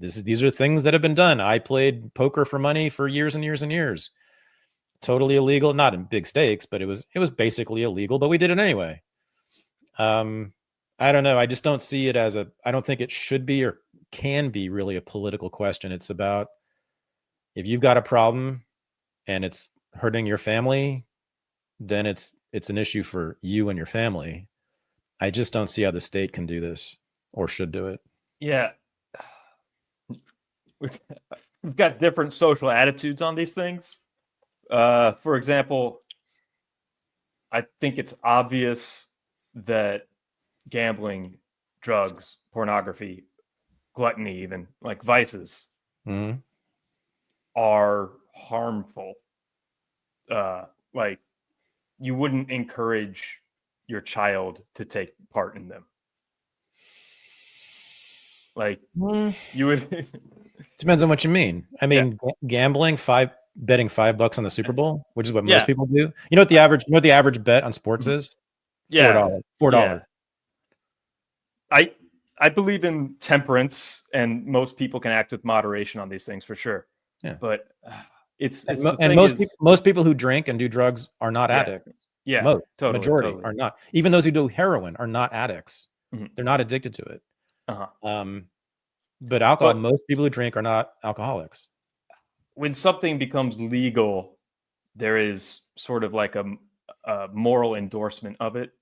These are things that have been done. I played poker for money for years and years and years. Totally illegal, not in big stakes, but it was basically illegal, but we did it anyway. I don't know. I just don't see it as I don't think it should be or can be really a political question. It's about, if you've got a problem and it's hurting your family, then it's an issue for you and your family. I just don't see how the state can do this or should do it. Yeah. We've got different social attitudes on these things. For example, I think it's obvious that gambling, drugs, pornography, gluttony, even like vices, are harmful. Like, you wouldn't encourage your child to take part in them. Like, you would. Depends on what you mean. I mean, gambling, betting $5 on the Super Bowl, which is what most people do. You know what the average bet on sports is? $4. $4. Yeah. I believe in temperance, and most people can act with moderation on these things for sure. Yeah. But most people who drink and do drugs are not addicts. Yeah, majority are not. Even those who do heroin are not addicts. They're not addicted to it. But alcohol, most people who drink are not alcoholics. When something becomes legal, there is sort of like a moral endorsement of it,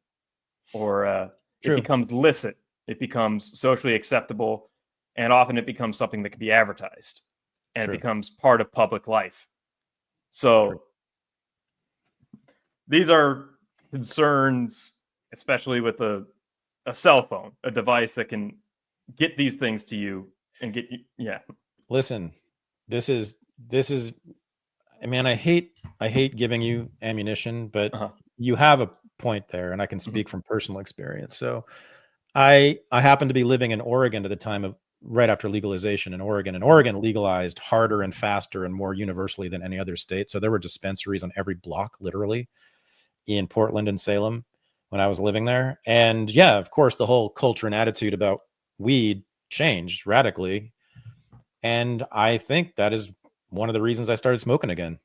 or it becomes licit. It becomes socially acceptable, and often it becomes something that can be advertised, and it becomes part of public life. So these are concerns, especially with a cell phone, a device that can get these things to you and get you. Yeah. Listen, this is, I mean, I hate giving you ammunition, but you have a point there, and I can speak from personal experience. So I happened to be living in Oregon at the time of right after legalization in Oregon, and Oregon legalized harder and faster and more universally than any other state. So there were dispensaries on every block, literally, in Portland and Salem when I was living there. And yeah, of course, the whole culture and attitude about weed changed radically. And I think that is one of the reasons I started smoking again,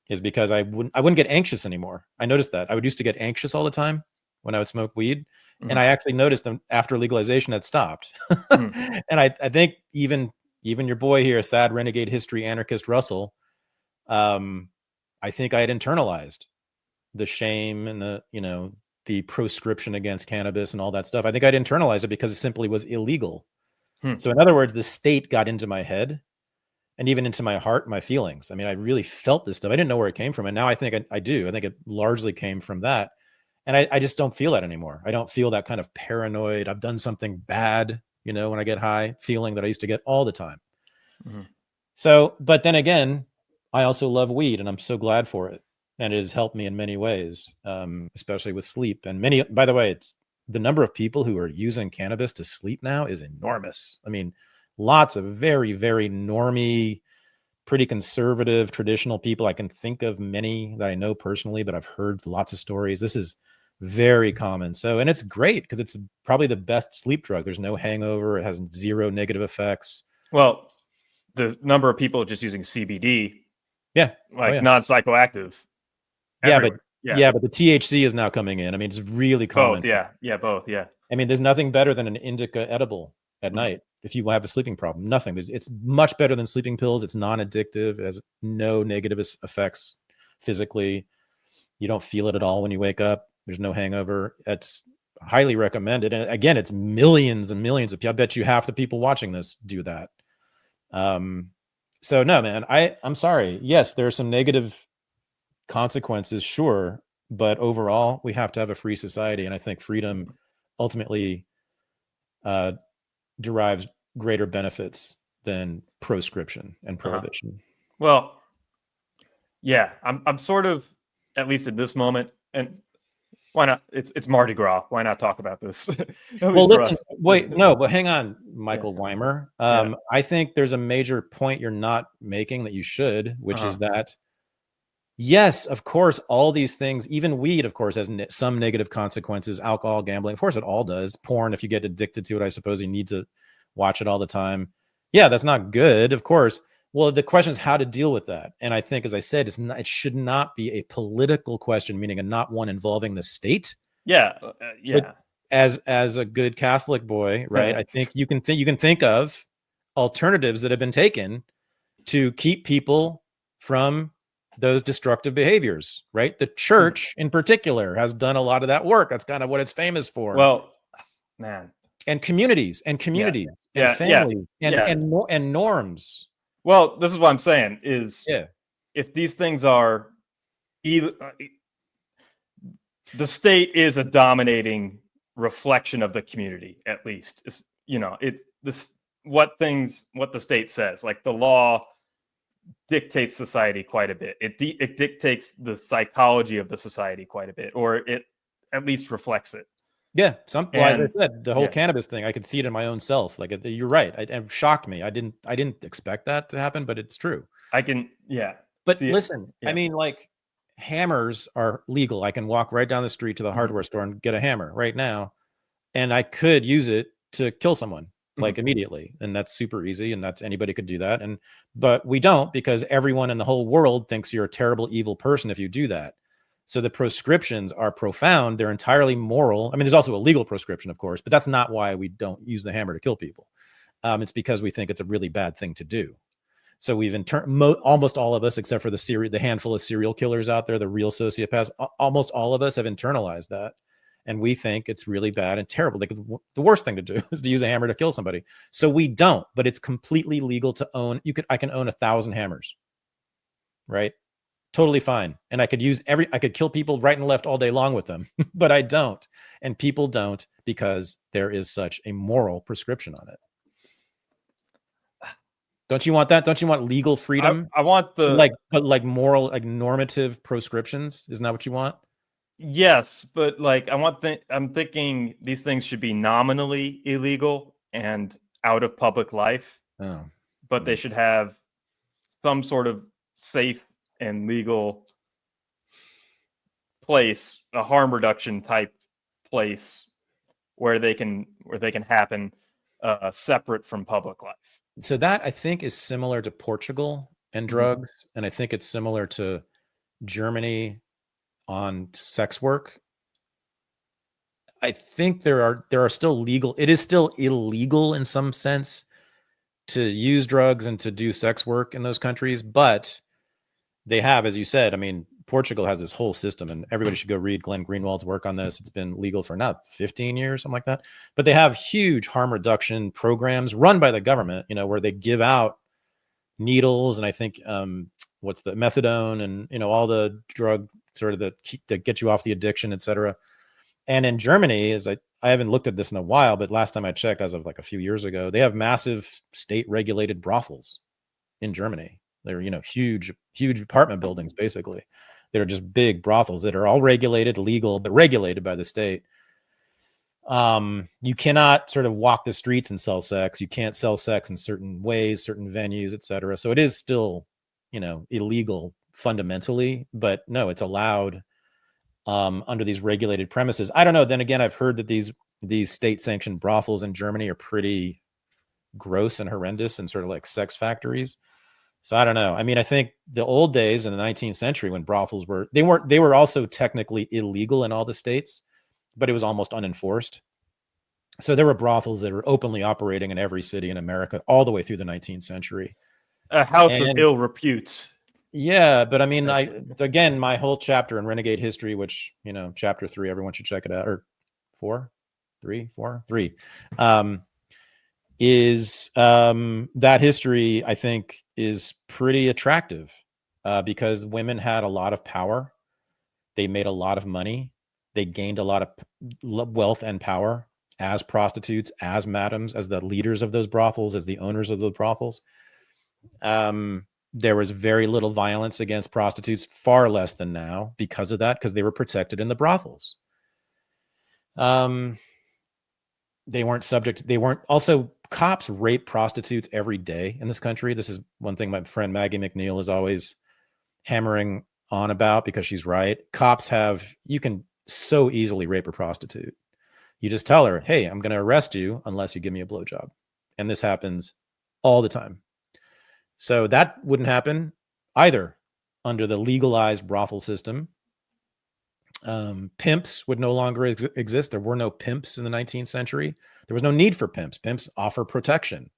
is because I wouldn't get anxious anymore. I noticed that I used to get anxious all the time when I would smoke weed. And I actually noticed that after legalization that stopped. And I think even your boy here, Thad Renegade History Anarchist Russell, I think I had internalized the shame and the proscription against cannabis and all that stuff. I think I'd internalized it because it simply was illegal. So in other words, the state got into my head and even into my heart, my feelings. I mean, I really felt this stuff. I didn't know where it came from. And now I think I do. I think it largely came from that. And I just don't feel that anymore. I don't feel that kind of paranoid, I've done something bad, when I get high, feeling that I used to get all the time. So, but then again, I also love weed, and I'm so glad for it. And it has helped me in many ways, especially with sleep. And by the way, it's the number of people who are using cannabis to sleep now is enormous. I mean, lots of very, very normie, pretty conservative, traditional people. I can think of many that I know personally, but I've heard lots of stories. This is very common. So, and it's great because it's probably the best sleep drug. There's no hangover. It has zero negative effects. Well, the number of people just using CBD, non-psychoactive. Everywhere. But the THC is now coming in. I mean, it's really common. Both. I mean, there's nothing better than an indica edible at night if you have a sleeping problem. Nothing. It's much better than sleeping pills. It's non-addictive. It has no negative effects physically. You don't feel it at all when you wake up. There's no hangover. It's highly recommended. And again, it's millions and millions of people. I bet you half the people watching this do that. So no, man, I'm sorry. Yes, there are some negative consequences, sure. But overall, we have to have a free society. And I think freedom ultimately derives greater benefits than proscription and prohibition. Well, yeah, I'm sort of, at least at this moment, and why not? It's Mardi Gras. Why not talk about this? Well, listen, but hang on, Michael Weimer. I think there's a major point you're not making that you should, which is that Yes, of course, all these things, even weed, of course, has some negative consequences. Alcohol, gambling, of course, it all does. Porn, if you get addicted to it, I suppose you need to watch it all the time. Yeah, that's not good, of course. Well, the question is how to deal with that. And I think, as I said, it should not be a political question, meaning not one involving the state. Yeah, yeah. But as a good Catholic boy, right? I think you can think of alternatives that have been taken to keep people from those destructive behaviors, right? The church in particular has done a lot of that work. That's kind of what it's famous for. Well, man. And communities and families and norms. Well, this is what I'm saying is if these things are the state is a dominating reflection of the community, at least. It's, it's this what the state says, like the law dictates society quite a bit. It dictates the psychology of the society quite a bit, or it at least reflects it. Yeah, as I said, the whole cannabis thing, I could see it in my own self. Like, you're right. It shocked me. I didn't expect that to happen, but it's true. But listen, I mean, like, hammers are legal. I can walk right down the street to the hardware store and get a hammer right now, and I could use it to kill someone like immediately, and that's super easy, and that's anybody could do that. But we don't, because everyone in the whole world thinks you're a terrible, evil person if you do that. So the proscriptions are profound. They're entirely moral. I mean, there's also a legal proscription, of course, but that's not why we don't use the hammer to kill people. It's because we think it's a really bad thing to do. So we've almost all of us, except for the handful of serial killers out there, the real sociopaths, almost all of us have internalized that. And we think it's really bad and terrible. Like, the worst thing to do is to use a hammer to kill somebody. So we don't, but it's completely legal to own. I can own 1,000 hammers, right? Totally fine. And I could kill people right and left all day long with them, but I don't. And people don't, because there is such a moral prescription on it. Don't you want that? Don't you want legal freedom? I want like moral, like normative proscriptions. Isn't that what you want? Yes, but I'm thinking these things should be nominally illegal and out of public life. Oh. But they should have some sort of safe and legal place, a harm reduction type place where they can happen separate from public life. So that, I think, is similar to Portugal and drugs, and I think it's similar to Germany on sex work. I think there are still legal. It is still illegal in some sense to use drugs and to do sex work in those countries, but they have, as you said, I mean, Portugal has this whole system, and everybody should go read Glenn Greenwald's work on this. It's been legal for 15 years, something like that. But they have huge harm reduction programs run by the government, where they give out needles, and I think what's the methadone, and all the drug sort of that get you off the addiction, etc. And in Germany, I haven't looked at this in a while, but last time I checked, as of like a few years ago, they have massive state regulated brothels in Germany. They're, huge apartment buildings, basically. They're just big brothels that are all regulated, legal, but regulated by the state. You cannot sort of walk the streets and sell sex. You can't sell sex in certain ways, certain venues, etc. So it is still, illegal fundamentally, but no, it's allowed under these regulated premises. I don't know. Then again, I've heard that these state-sanctioned brothels in Germany are pretty gross and horrendous and sort of like sex factories. So I don't know. I mean, I think the old days in the 19th century when brothels they were also technically illegal in all the states, but it was almost unenforced. So there were brothels that were openly operating in every city in America all the way through the 19th century. A house of ill repute. Yeah, but I mean, again, my whole chapter in Renegade History, which, chapter 3, everyone should check it out, or 3, is that history, I think, is pretty attractive because women had a lot of power. They made a lot of money. They gained a lot of wealth and power as prostitutes, as madams, as the leaders of those brothels, as the owners of those brothels. There was very little violence against prostitutes, far less than now because of that, because they were protected in the brothels. They weren't also, cops rape prostitutes every day in this country. This is one thing my friend Maggie McNeil is always hammering on about because she's right. Cops you can so easily rape a prostitute. You just tell her, hey, I'm going to arrest you unless you give me a blowjob. And this happens all the time. So that wouldn't happen either under the legalized brothel system. Pimps would no longer exist. There were no pimps in the 19th century. There was no need for pimps. Pimps offer protection.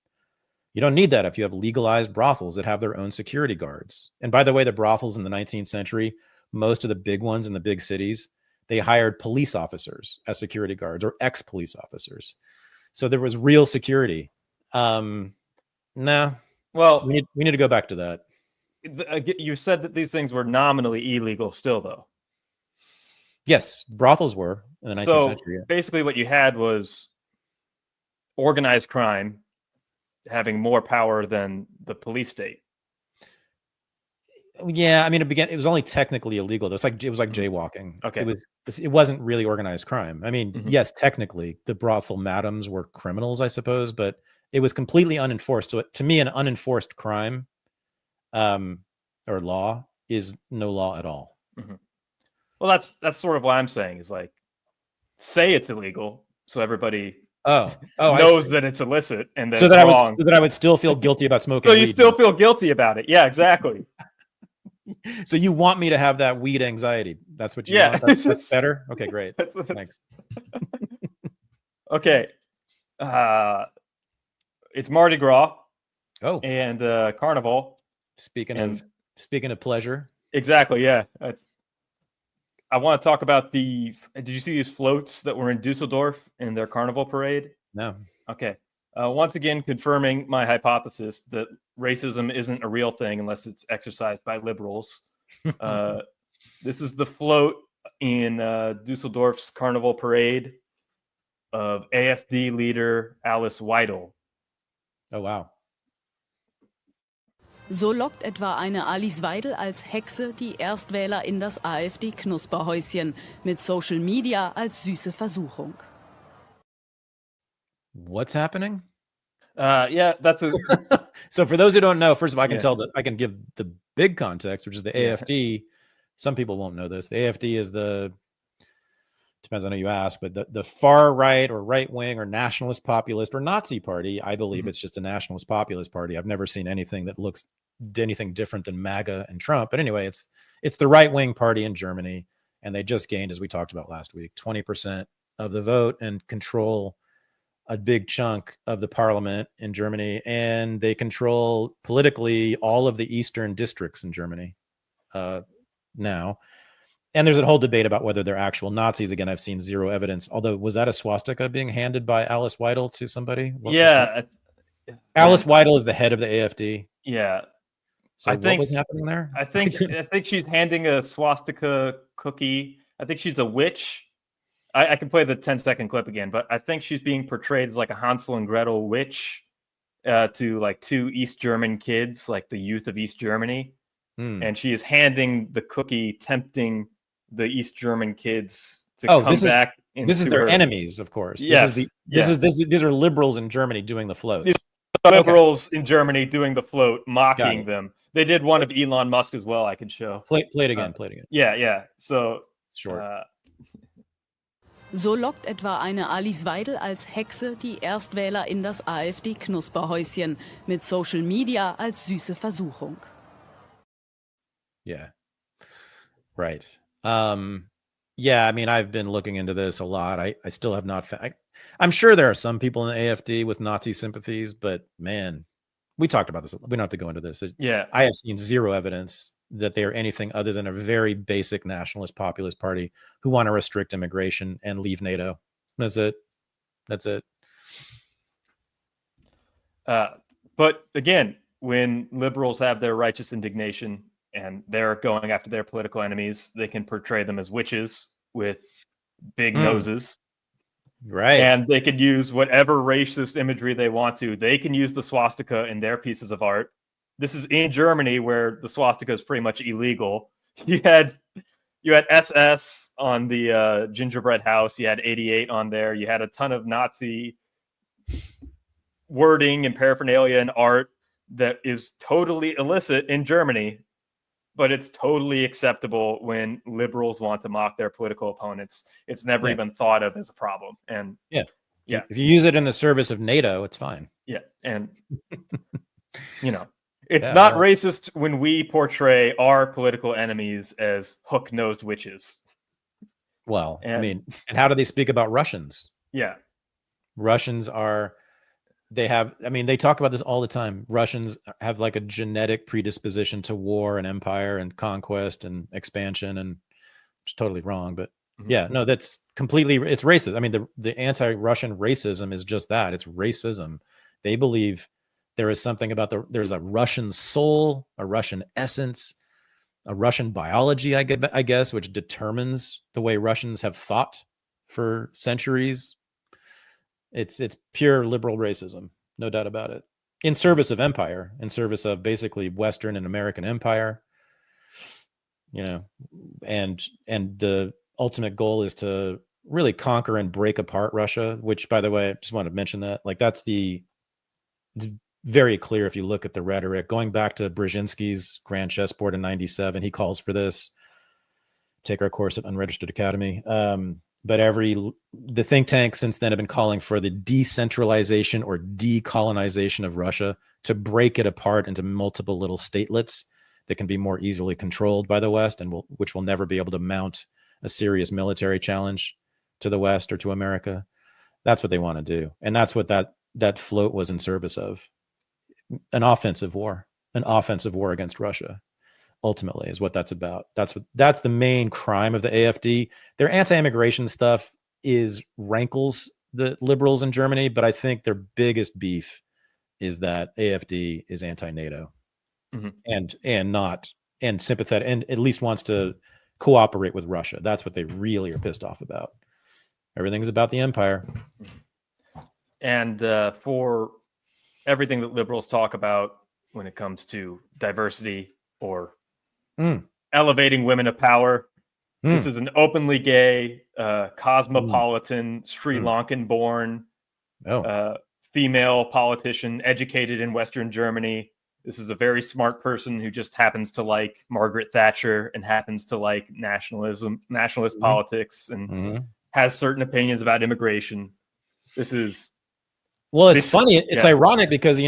You don't need that if you have legalized brothels that have their own security guards. And by the way, the brothels in the 19th century, most of the big ones in the big cities, they hired police officers as security guards or ex-police officers. So there was real security. Well, we need to go back to that. You said that these things were nominally illegal still, though. Yes, brothels were in the 19th century. Yeah. Basically what you had was organized crime having more power than the police state. Yeah, I mean, it was only technically illegal. It was like jaywalking. Okay. It wasn't really organized crime. I mean, yes, technically the brothel madams were criminals, I suppose, but it was completely unenforced. So to me, an unenforced crime or law is no law at all. Mm-hmm. Well, that's sort of what I'm saying is like, say it's illegal, so everybody knows that it's illicit, and that I would still feel guilty about smoking. So you still feel guilty about it? Yeah, exactly. So you want me to have that weed anxiety? That's what you want? That's better. Okay, great. Thanks. Okay, it's Mardi Gras. Oh, and Carnival. Speaking of pleasure, exactly. Yeah. I want to talk about did you see these floats that were in Dusseldorf in their carnival parade? No. Okay. Once again, confirming my hypothesis that racism isn't a real thing unless it's exercised by liberals. This is the float in Dusseldorf's carnival parade of AfD leader Alice Weidel. Oh, wow. So lockt etwa eine Alice Weidel als Hexe die Erstwähler in das AfD-Knusperhäuschen mit Social Media als süße Versuchung. What's happening? Yeah, that's a. So for those who don't know, first of all, I can give the big context, which is the AfD. Some people won't know this. The AfD is depends on who you ask, but the far right or right wing or nationalist populist or Nazi party. I believe it's just a nationalist populist party. I've never seen anything that looks anything different than MAGA and Trump. But anyway, it's the right wing party in Germany, and they just gained, as we talked about last week, 20% of the vote and control a big chunk of the parliament in Germany, and they control politically all of the eastern districts in Germany now. And there's a whole debate about whether they're actual Nazis. Again, I've seen zero evidence. Although, was that a swastika being handed by Alice Weidel to somebody? Alice Weidel is the head of the AfD. Yeah. So what was happening there? I think she's handing a swastika cookie. I think she's a witch. I can play the 10-second clip again, but I think she's being portrayed as like a Hansel and Gretel witch to like two East German kids, like the youth of East Germany. And she is handing the cookie, tempting the East German kids to come back. This is their enemies, of course. Yes. These are liberals in Germany doing the float. These are liberals in Germany doing the float, mocking them. They did one of Elon Musk as well. I can show. Play it again. Play it again. Yeah. So short. So lockt etwa eine Alice Weidel als Hexe die Erstwähler in das AfD-Knusperhäuschen mit Social Media als süße Versuchung. Yeah. Right. Yeah, I mean, I've been looking into this a lot. I still have not found. I'm sure there are some people in the AfD with Nazi sympathies, but man, we talked about this. We don't have to go into this. Yeah. I have seen zero evidence that they are anything other than a very basic nationalist populist party who want to restrict immigration and leave NATO. That's it. But again, when liberals have their righteous indignation and they're going after their political enemies, they can portray them as witches with big noses. Right. And they could use whatever racist imagery they want to. They can use the swastika in their pieces of art. This is in Germany, where the swastika is pretty much illegal. You had SS on the gingerbread house. You had 88 on there. You had a ton of Nazi wording and paraphernalia and art that is totally illicit in Germany. but it's totally acceptable when liberals want to mock their political opponents. It's never even thought of as a problem. And if you use it in the service of NATO, it's fine. Yeah. And, you know, it's not racist when we portray our political enemies as hook-nosed witches. Well, and how do they speak about Russians? Yeah. Russians they talk about this all the time. Russians have like a genetic predisposition to war and empire and conquest and expansion, and it's totally wrong. But that's completely, it's racist. I mean, the anti-Russian racism is just that. It's racism. They believe there is something about there's a Russian soul, a Russian essence, a Russian biology, I guess, which determines the way Russians have thought for centuries. It's pure liberal racism, no doubt about it. In service of empire, in service of basically Western and American empire, and the ultimate goal is to really conquer and break apart Russia, which, by the way, I just want to mention that, like, it's very clear if you look at the rhetoric. Going back to Brzezinski's Grand Chessboard in 97, he calls for this. Take our course at Unregistered Academy. But the think tanks since then have been calling for the decentralization or decolonization of Russia, to break it apart into multiple little statelets that can be more easily controlled by the West, and which will never be able to mount a serious military challenge to the West or to America. That's what they want to do. And that's what that float was in service of. An offensive war against Russia, ultimately, is what that's about. That's the main crime of the AfD. Their anti-immigration stuff rankles the liberals in Germany, but I think their biggest beef is that AfD is anti-NATO and sympathetic, and at least wants to cooperate with Russia. That's what they really are pissed off about. Everything's about the empire. And for everything that liberals talk about when it comes to diversity or elevating women of power, this is an openly gay, cosmopolitan, Sri Lankan-born female politician, educated in Western Germany. This is a very smart person who just happens to like Margaret Thatcher and happens to like nationalist politics and has certain opinions about immigration. This is... Well, it's funny. It's ironic because,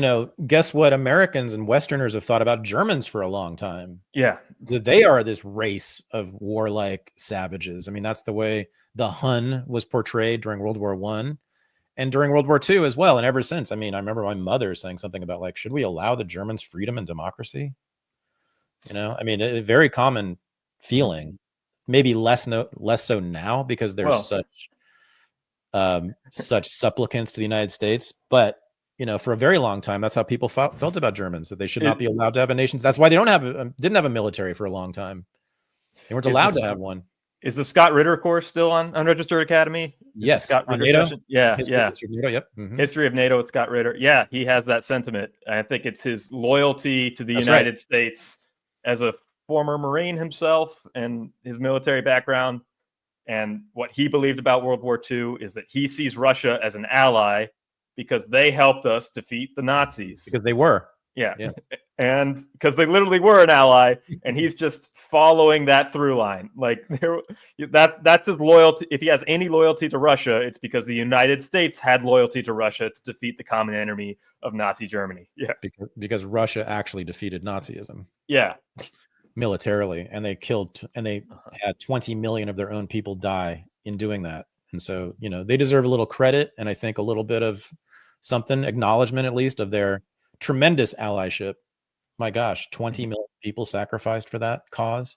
guess what Americans and Westerners have thought about Germans for a long time. Yeah. They are this race of warlike savages. I mean, that's the way the Hun was portrayed during World War I and during World War II as well. And ever since, I mean, I remember my mother saying something about, like, should we allow the Germans freedom and democracy? I mean, a very common feeling, maybe less so now because there's such supplicants to the United States, but for a very long time, that's how people felt about Germans, that they should not be allowed to have a nation. That's why they didn't have a military for a long time. They weren't allowed to have one. Is the Scott Ritter course still on Unregistered Academy? Yes. Scott Ritter NATO? Session? Yeah. History of NATO, yep. History of NATO with Scott Ritter. Yeah, he has that sentiment. I think it's his loyalty to the United States as a former Marine himself and his military background. And what he believed about World War II is that he sees Russia as an ally because they helped us defeat the Nazis. Because they were. Yeah. And because they literally were an ally, and he's just following that through line. Like, that's his loyalty. If he has any loyalty to Russia, it's because the United States had loyalty to Russia to defeat the common enemy of Nazi Germany. Yeah. Because Russia actually defeated Nazism. Yeah. Militarily, and they had 20 million of their own people die in doing that. And so, they deserve a little credit, and I think a little bit of something, acknowledgement at least, of their tremendous allyship. My gosh, 20 million people sacrificed for that cause.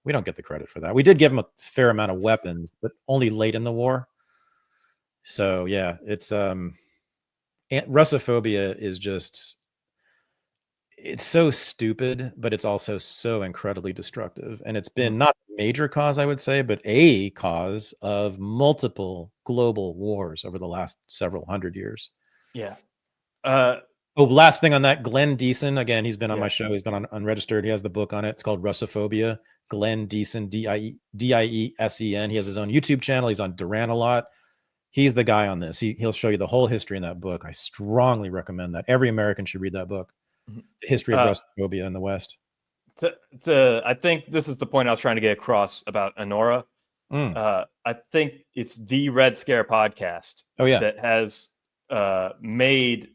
We don't get the credit for that. We did give them a fair amount of weapons, but only late in the war. So yeah, it's Russophobia is just, it's so stupid, but it's also so incredibly destructive. And it's been not a major cause, I would say, but a cause of multiple global wars over the last several hundred years. Yeah. Last thing on that, Glenn Deason, again, he's been on my show. He's been on Unregistered. He has the book on it. It's called Russophobia. Glenn Deason, Diesen. He has his own YouTube channel. He's on Duran a lot. He's the guy on this. He'll show you the whole history in that book. I strongly recommend that. Every American should read that book. The history of Russophobia in the West. I think this is the point I was trying to get across about Anora. I think it's the Red Scare podcast that has made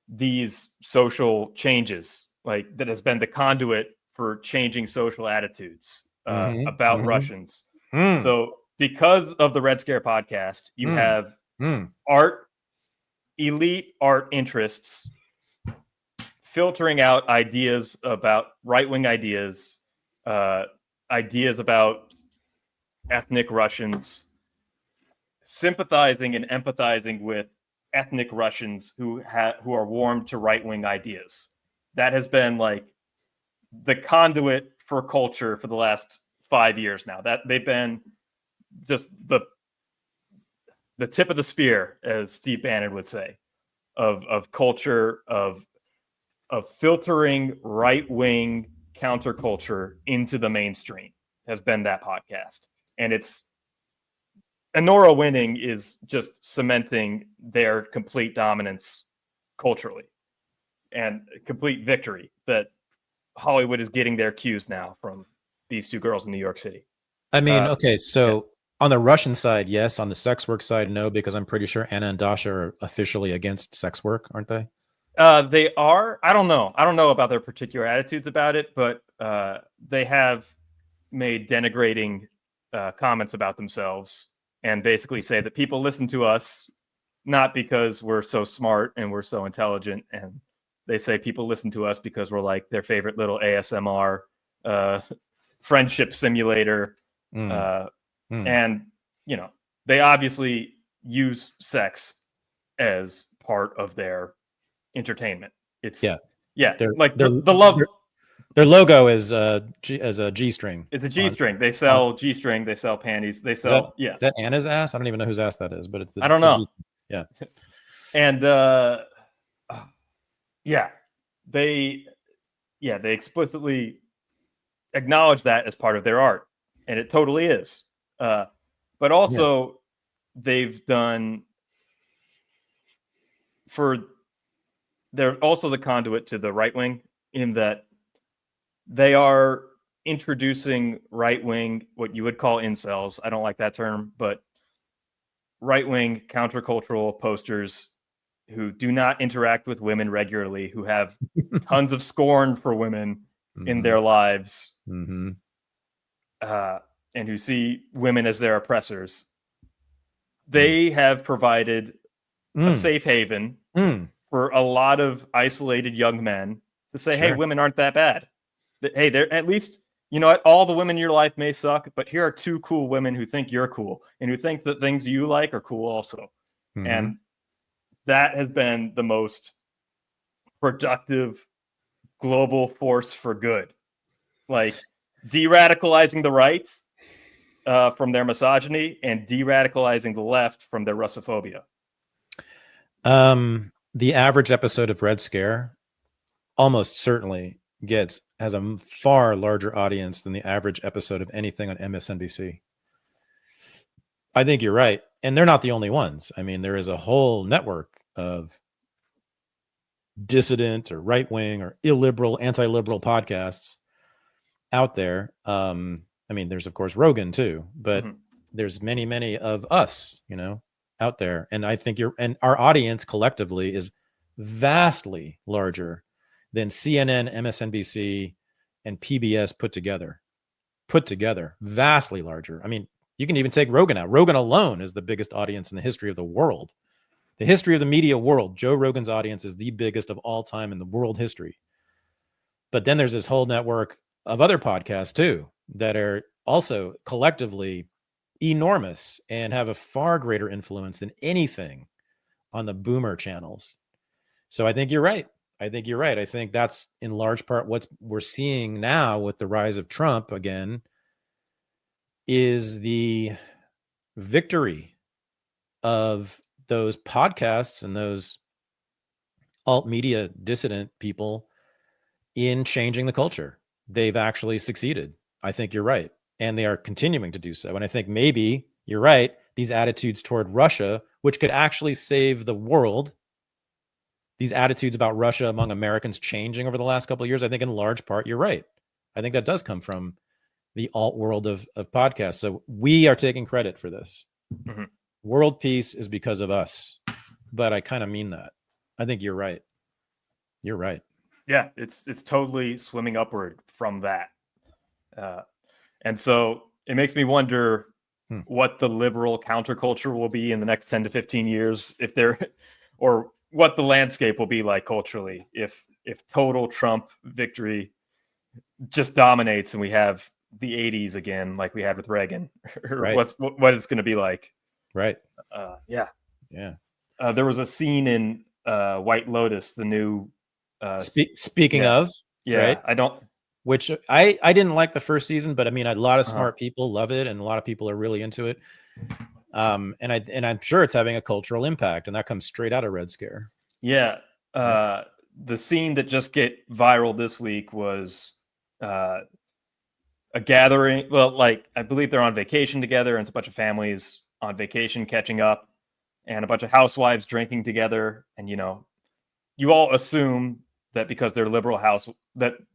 these social changes, like that has been the conduit for changing social attitudes about Russians. So because of the Red Scare podcast, you have elite art interests filtering out ideas about right-wing ideas, ideas about ethnic Russians, sympathizing and empathizing with ethnic Russians who are warm to right-wing ideas. That has been like the conduit for culture for the last 5 years now. That they've been just the tip of the spear, as Steve Bannon would say, of culture, of filtering right-wing counterculture into the mainstream has been that podcast. And it's Anora winning is just cementing their complete dominance culturally and complete victory that Hollywood is getting their cues now from these two girls in New York City. I mean, okay, so on the Russian side, yes. On the sex work side, no, because I'm pretty sure Anna and Dasha are officially against sex work, aren't they? They are. I don't know. I don't know about their particular attitudes about it, but they have made denigrating comments about themselves and basically say that people listen to us not because we're so smart and we're so intelligent, and they say people listen to us because we're like their favorite little ASMR friendship simulator. And, you know, they obviously use sex as part of their entertainment. It's they're like the love. Their logo is a G-string. It's a G-string. They sell G-string. They sell panties. They sell is that Anna's ass? I don't even know whose ass that is, but it's I don't know. Yeah. And they explicitly acknowledge that as part of their art, and it totally is. But also they've done they're also the conduit to the right wing in that they are introducing right wing, what you would call incels. I don't like that term, but right wing countercultural posters who do not interact with women regularly, who have tons of scorn for women in their lives, and who see women as their oppressors. They have provided a safe haven for a lot of isolated young men to say, hey, women aren't that bad. Hey, they're at least, you know what, all the women in your life may suck, but here are two cool women who think you're cool and who think that things you like are cool also. And that has been the most productive global force for good. Like de-radicalizing the right from their misogyny and de-radicalizing the left from their Russophobia. The average episode of Red Scare almost certainly has a far larger audience than the average episode of anything on MSNBC. I think you're right. And they're not the only ones. I mean, there is a whole network of dissident or right-wing or illiberal, anti-liberal podcasts out there. I mean, there's of course Rogan too, but there's many, many of us, you know, out there. And I think and our audience collectively is vastly larger than CNN, MSNBC, and PBS put together, vastly larger. I mean, you can even take Rogan out. Rogan alone is the biggest audience in the history of the world. The history of the media world, Joe Rogan's audience is the biggest of all time in the world history. But then there's this whole network of other podcasts too that are also collectively enormous and have a far greater influence than anything on the boomer channels. So I think you're right. I think that's in large part what we're seeing now with the rise of Trump again is the victory of those podcasts and those alt media dissident people in changing the culture. They've actually succeeded. I think you're right. And they are continuing to do so. And I think maybe you're right. These attitudes toward Russia, which could actually save the world, these attitudes about Russia among Americans changing over the last couple of years, I think in large part, you're right. I think that does come from the alt world of podcasts. So we are taking credit for this. Mm-hmm. World peace is because of us, but I kind of mean that. I think you're right. You're right. Yeah, it's totally swimming upward from that. And so it makes me wonder what the liberal counterculture will be in the next 10 to 15 years, if there, or what the landscape will be like culturally if total Trump victory just dominates and we have the 80s again, like we had with Reagan, or right. what it's going to be like. Right. Yeah. There was a scene in White Lotus, the new. Speaking of, right? Which I didn't like the first season, but I mean, a lot of smart people love it, and a lot of people are really into it. And I'm sure it's having a cultural impact, and that comes straight out of Red Scare. Yeah. The scene that just get viral this week was a gathering. Well, like I believe they're on vacation together, and it's a bunch of families on vacation catching up, and a bunch of housewives drinking together. And you all assume that because they're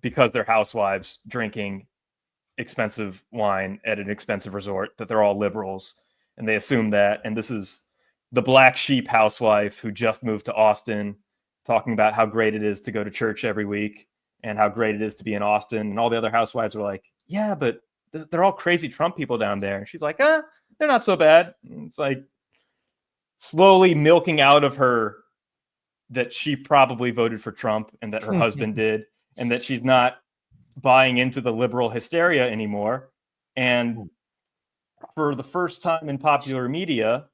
because they're housewives drinking expensive wine at an expensive resort, that they're all liberals, and they assume that. And this is the black sheep housewife who just moved to Austin, talking about how great it is to go to church every week and how great it is to be in Austin. And all the other housewives were like, yeah, but they're all crazy Trump people down there. And she's like, they're not so bad. And it's like slowly milking out of her that she probably voted for Trump and that her husband did, and that she's not buying into the liberal hysteria anymore. And for the first time in popular media,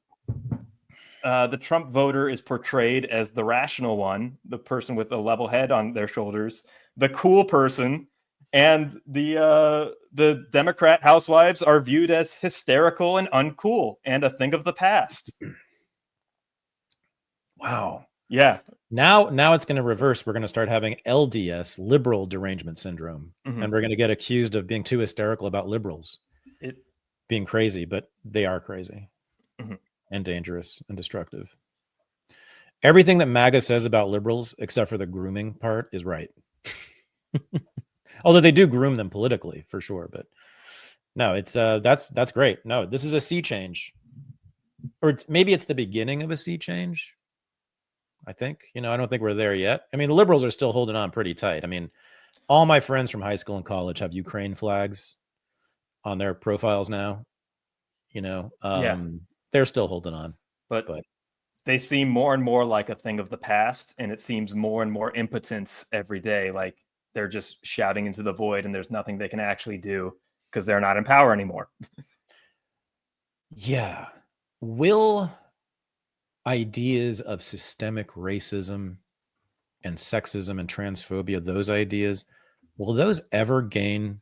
the Trump voter is portrayed as the rational one, the person with a level head on their shoulders, the cool person, and the Democrat housewives are viewed as hysterical and uncool and a thing of the past. Wow. Yeah. Now it's going to reverse. We're going to start having LDS, liberal derangement syndrome, and we're going to get accused of being too hysterical about liberals being crazy, but they are crazy and dangerous and destructive. Everything that MAGA says about liberals, except for the grooming part, is right. Although they do groom them politically for sure, but no, it's that's great. No, this is a sea change, or maybe it's the beginning of a sea change. I think, I don't think we're there yet. I mean, the liberals are still holding on pretty tight. I mean, all my friends from high school and college have Ukraine flags on their profiles now. They're still holding on. But they seem more and more like a thing of the past, and it seems more and more impotent every day. Like they're just shouting into the void, and there's nothing they can actually do because they're not in power anymore. Yeah. Will ideas of systemic racism and sexism and transphobia, those ideas, will those ever gain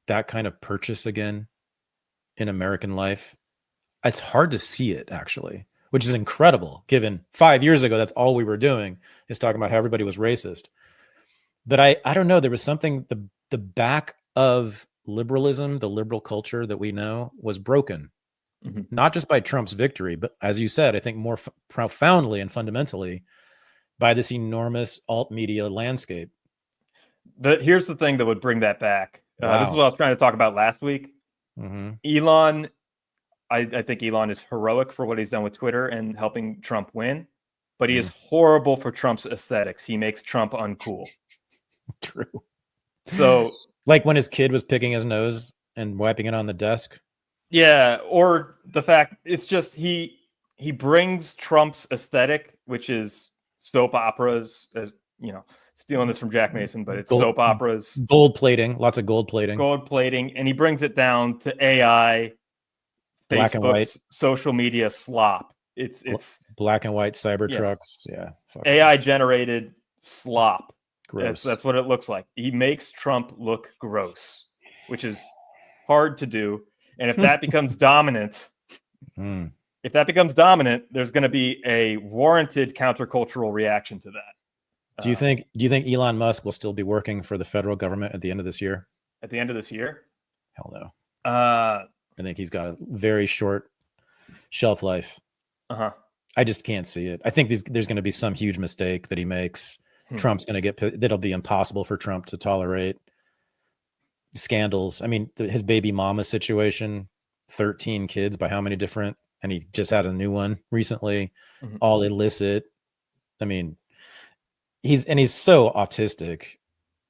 that kind of purchase again in American life? It's hard to see it, actually, which is incredible given 5 years ago that's all we were doing is talking about how everybody was racist. But I don't know, there was something, the back of liberalism, the liberal culture that we know, was broken. Not just by Trump's victory, but as you said, I think more profoundly and fundamentally by this enormous alt media landscape. Here's the thing that would bring that back. Wow. This is what I was trying to talk about last week. Elon, I think Elon is heroic for what he's done with Twitter and helping Trump win, but he is horrible for Trump's aesthetics. He makes Trump uncool. True. So, like when his kid was picking his nose and wiping it on the desk. Yeah, or the fact it's just he brings Trump's aesthetic, which is soap operas, as stealing this from Jack Mason, but it's soap operas, gold plating, lots of gold plating, and he brings it down to AI, black and white, social media slop. It's black and white Cybertrucks, AI generated slop. Gross. That's what it looks like. He makes Trump look gross, which is hard to do. And if that becomes dominant, there's going to be a warranted countercultural reaction to that. Do you think Elon Musk will still be working for the federal government at the end of this year? At the end of this year? Hell no. I think he's got a very short shelf life. I I just can't see it. I think there's going to be some huge mistake that he makes. Trump's going to that'll be impossible for Trump to tolerate. Scandals. I mean, his baby mama situation, 13 kids by how many different, and he just had a new one recently, all illicit. I mean, he's so autistic.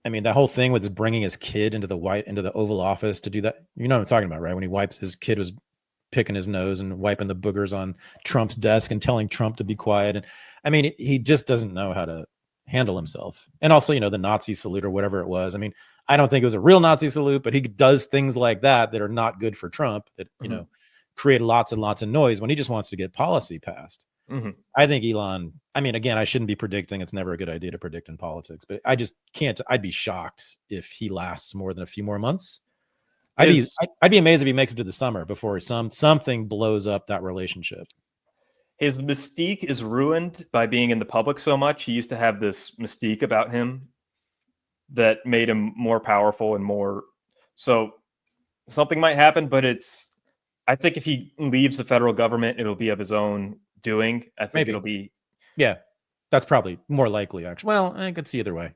I mean, that whole thing with bringing his kid into the Oval Office to do that. You know what I'm talking about, right? When he wipes, his kid was picking his nose and wiping the boogers on Trump's desk and telling Trump to be quiet. And I mean, he just doesn't know how to handle himself. And also, you know, the Nazi salute or whatever it was. I mean, I don't think it was a real Nazi salute, but he does things like that are not good for Trump, that, you know, create lots and lots of noise when he just wants to get policy passed. I think Elon, I mean, again, I shouldn't be predicting. It's never a good idea to predict in politics, but I just can't. I'd be shocked if he lasts more than a few more months. I'd be amazed if he makes it to the summer before something blows up that relationship. His mystique is ruined by being in the public so much. He used to have this mystique about him that made him more powerful and more. So something might happen, but I think if he leaves the federal government, it'll be of his own doing. I think it'll be. Yeah, that's probably more likely, actually. Well, I could see either way.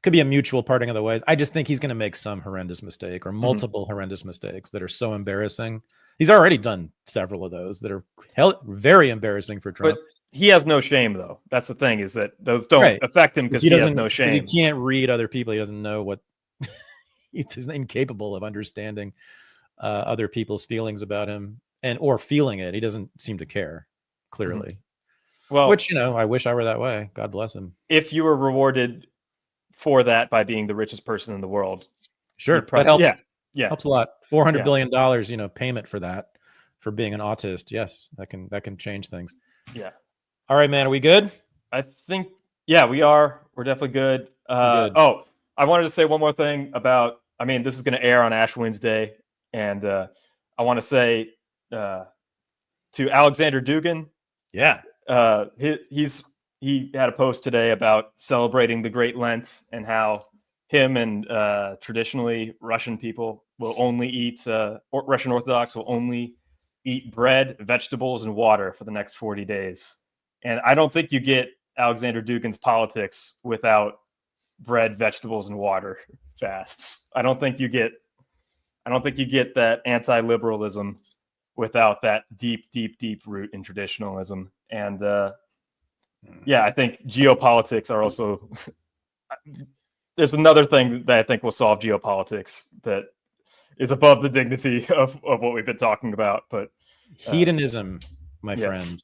Could be a mutual parting of the ways. I just think he's going to make some horrendous mistake or multiple horrendous mistakes that are so embarrassing. He's already done several of those that are very embarrassing for Trump. But he has no shame, though. That's the thing, is that those don't affect him because he has no shame. He can't read other people. He doesn't know what he's incapable of understanding other people's feelings about him or feeling it. He doesn't seem to care, clearly. Well, which, you know, I wish I were that way. God bless him. If you were rewarded for that by being the richest person in the world, sure, that helps. Yeah, helps a lot. $400 billion, you know, payment for that, for being an autist. Yes, that can change things. Yeah. All right, man. Are we good? I think, yeah, we are. We're definitely good. Oh, I wanted to say one more thing about. I mean, this is going to air on Ash Wednesday, and I want to say to Alexander Dugin. Yeah. He had a post today about celebrating the Great Lent and how him and traditionally Russian people will only eat, Russian Orthodox will only eat bread, vegetables, and water for the next 40 days. And I don't think you get Alexander Dugin's politics without bread, vegetables, and water fasts. I don't think you get that anti-liberalism without that deep, deep, deep root in traditionalism. And yeah, I think geopolitics are also. There's another thing that I think will solve geopolitics that is above the dignity of what we've been talking about. But hedonism, my friend,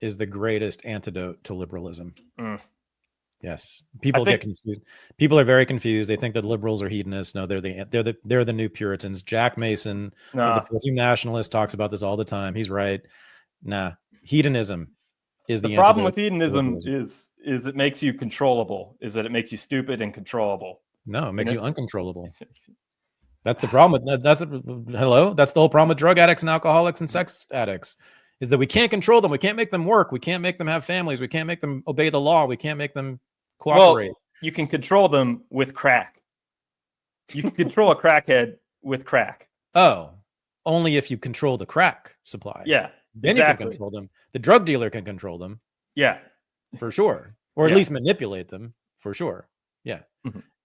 is the greatest antidote to liberalism. Yes, people get confused. People are very confused. They think that liberals are hedonists. No, they're the new Puritans. Jack Mason, the Progressive Nationalist, talks about this all the time. He's right. Nah, hedonism is the problem with hedonism is it makes you controllable. Is that it makes you stupid and controllable? No, it makes you uncontrollable. That's the problem with that's the whole problem with drug addicts and alcoholics and sex addicts, is that we can't control them. We can't make them work. We can't make them have families. We can't make them obey the law. We can't make them cooperate. Well, you can control them with crack. You can control a crackhead with crack. Oh, only if you control the crack supply. Yeah, then you can control them. The drug dealer can control them. Yeah, for sure. Or at least manipulate them, for sure. Yeah.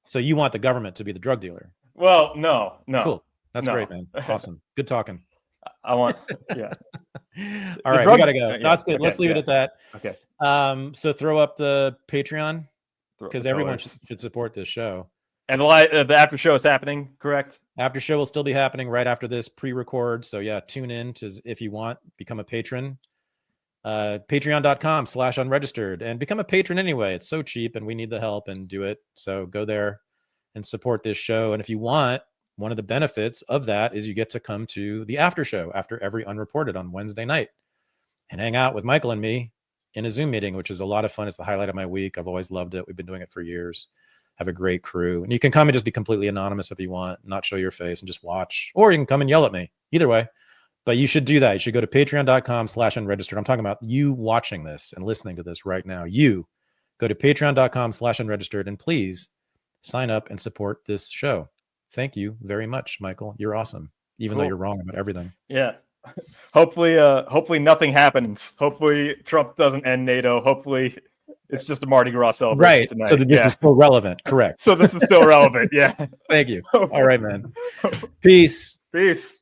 So you want the government to be the drug dealer? Well, no. Cool. That's great, man. Awesome. Good talking. I want, yeah. All right, we gotta go. That's good. Okay, let's leave it at that. Okay. So throw up the Patreon, because everyone should support this show. And the after show is happening, correct? After show will still be happening right after this pre-record. So yeah, tune in if you want, become a patron. Patreon.com/unregistered, and become a patron anyway. It's so cheap and we need the help, and do it. So go there and support this show. And if you want, one of the benefits of that is you get to come to the after show after every Unreported on Wednesday night and hang out with Michael and me in a Zoom meeting, which is a lot of fun. It's the highlight of my week. I've always loved it. We've been doing it for years. Have a great crew. And you can come and just be completely anonymous if you want, not show your face and just watch, or you can come and yell at me. Either way. But you should do that. You should go to patreon.com/unregistered. I'm talking about you watching this and listening to this right now. You go to patreon.com/unregistered and please sign up and support this show. Thank you very much, Michael. You're awesome, even though you're wrong about everything. Yeah. Hopefully nothing happens. Hopefully Trump doesn't end NATO. Hopefully it's just a Mardi Gras celebration tonight. So that this is still relevant. Correct. So this is still relevant. Yeah. Thank you. All right, man. Peace. Peace.